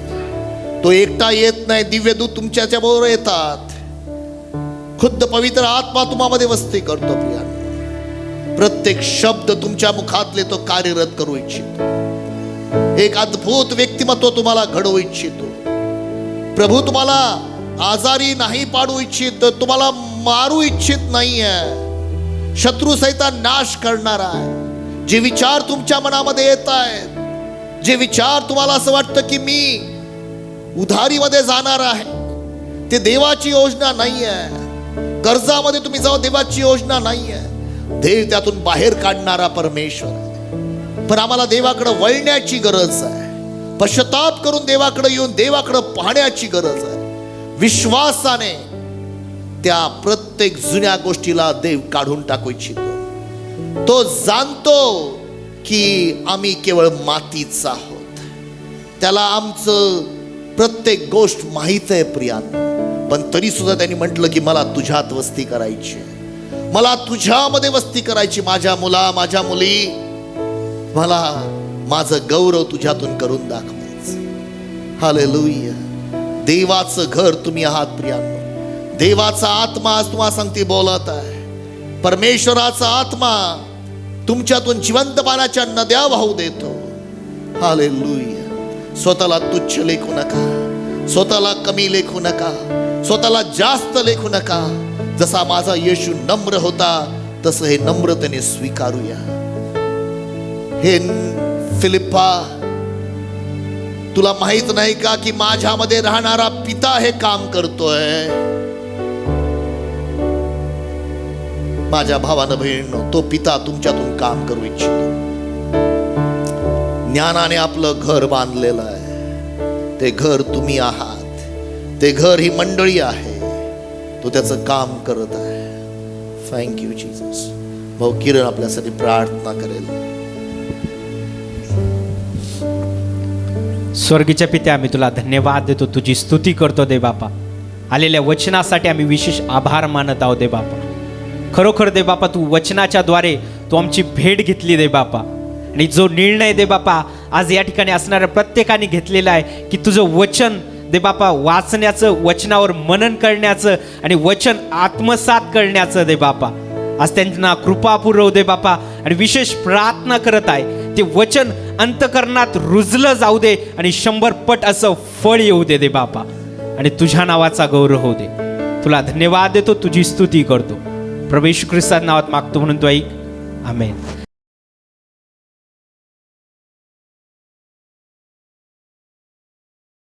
तो एकटा येत नाही, दिव्य दूत तुमच्या बरोबर येतात. खुद्द पवित्र आत्मा तुम्हामध्ये वस्ती करतो प्रियांनो. प्रत्येक शब्द तुमच्या मुखातले तो कार्यरत करू इच्छितो. एक अद्भुत व्यक्तिमत्व तुम्हाला घडवू इच्छितो. प्रभू तुम्हाला आजारी नाही पाडू इच्छित, तुम्हाला मारू इच्छित नाहीये. शत्रू सैतान नाश करणारा आहे. जे विचार तुमच्या मनामध्ये येत आहेत, जे विचार तुम्हाला असं वाटतं की मी उधारीमध्ये जाणार आहे, ते देवाची योजना नाही आहे. कर्जामध्ये तुम्ही जाऊ, देवाची योजना नाही आहे. देव त्यातून बाहेर काढणारा परमेश्वर आहे. पण आम्हाला देवाकडे वळण्याची गरज आहे. पश्चाताप करून देवाकडे येऊन देवाकडे पाहण्याची गरज आहे. विश्वासाने त्या प्रत्येक जुन्या गोष्टीला देव काढून टाकू इच्छितो. तो जाणतो की आम्ही केवळ मातीच आहोत. त्याला आमचं प्रत्येक गोष्ट माहीत आहे प्रियानो. पण तरी सुद्धा त्यांनी म्हटलं की मला तुझ्यात वस्ती करायची, मला तुझ्यामध्ये वस्ती करायची. माझ्या मुला, माझ्या मुली, मला माझं गौरव तुझ्यातून करून दाखवायचं. हालेलुया. देवाचं घर तुम्ही आहात प्रियानो. देवाचा आत्मा आज तुम्हाला सांगते बोलत आहे. परमेश्वराचा आत्मा तुमच्यातून जिवंत पाण्याच्या नद्या वाहू देतो. हालेलुया. स्वतःला तुच्छ लेखू नका, स्वतःला कमी लेखू नका, स्वतःला जास्त लेखू नका. जसा माझा येशू नम्र होता तसं हे नम्रतेने स्वीकारूया. हे फिलिप्पा, तुला माहित नाही का की माझ्यामध्ये राहणारा पिता हे काम करतोय. माझ्या भावानं बहिणींनो, तो पिता तुमच्यातून काम करू इच्छितो. ज्ञानाने आपलं घर बांधलेलं आहे. ते घर तुम्ही आहात. ते घर ही मंडळी आहे. तो त्याचं काम करत आहे. Thank you Jesus. भाऊ किरण आपल्यासाठी प्रार्थना करेल. स्वर्गीच्या पित्या, आम्ही तुला धन्यवाद देतो, तुझी स्तुती करतो दे बापा. आलेल्या वचनासाठी आम्ही विशेष आभार मानत आहोत दे बापा. खरोखर दे बापा, तू वचनाच्या द्वारे तू आमची भेट घेतली दे बापा. आणि जो निर्णय दे बापा आज या ठिकाणी असणाऱ्या प्रत्येकाने घेतलेला आहे की तुझं वचन दे बापा वाचण्याचं, वचनावर मनन करण्याचं आणि वचन आत्मसात करण्याचं दे बापा. आज त्यांना कृपा पुरव दे बापा. आणि विशेष प्रार्थना करत आहे ते वचन अंतकरणात रुजलं जाऊ दे आणि 100 पट असं फळ येऊ दे दे बापा. आणि तुझ्या नावाचा गौरव होऊ दे. तुला धन्यवाद देतो, तुझी स्तुती करतो. प्रभू येशू ख्रिस्ताच्या नावात मागतो म्हणून तो ऐक. आमेन.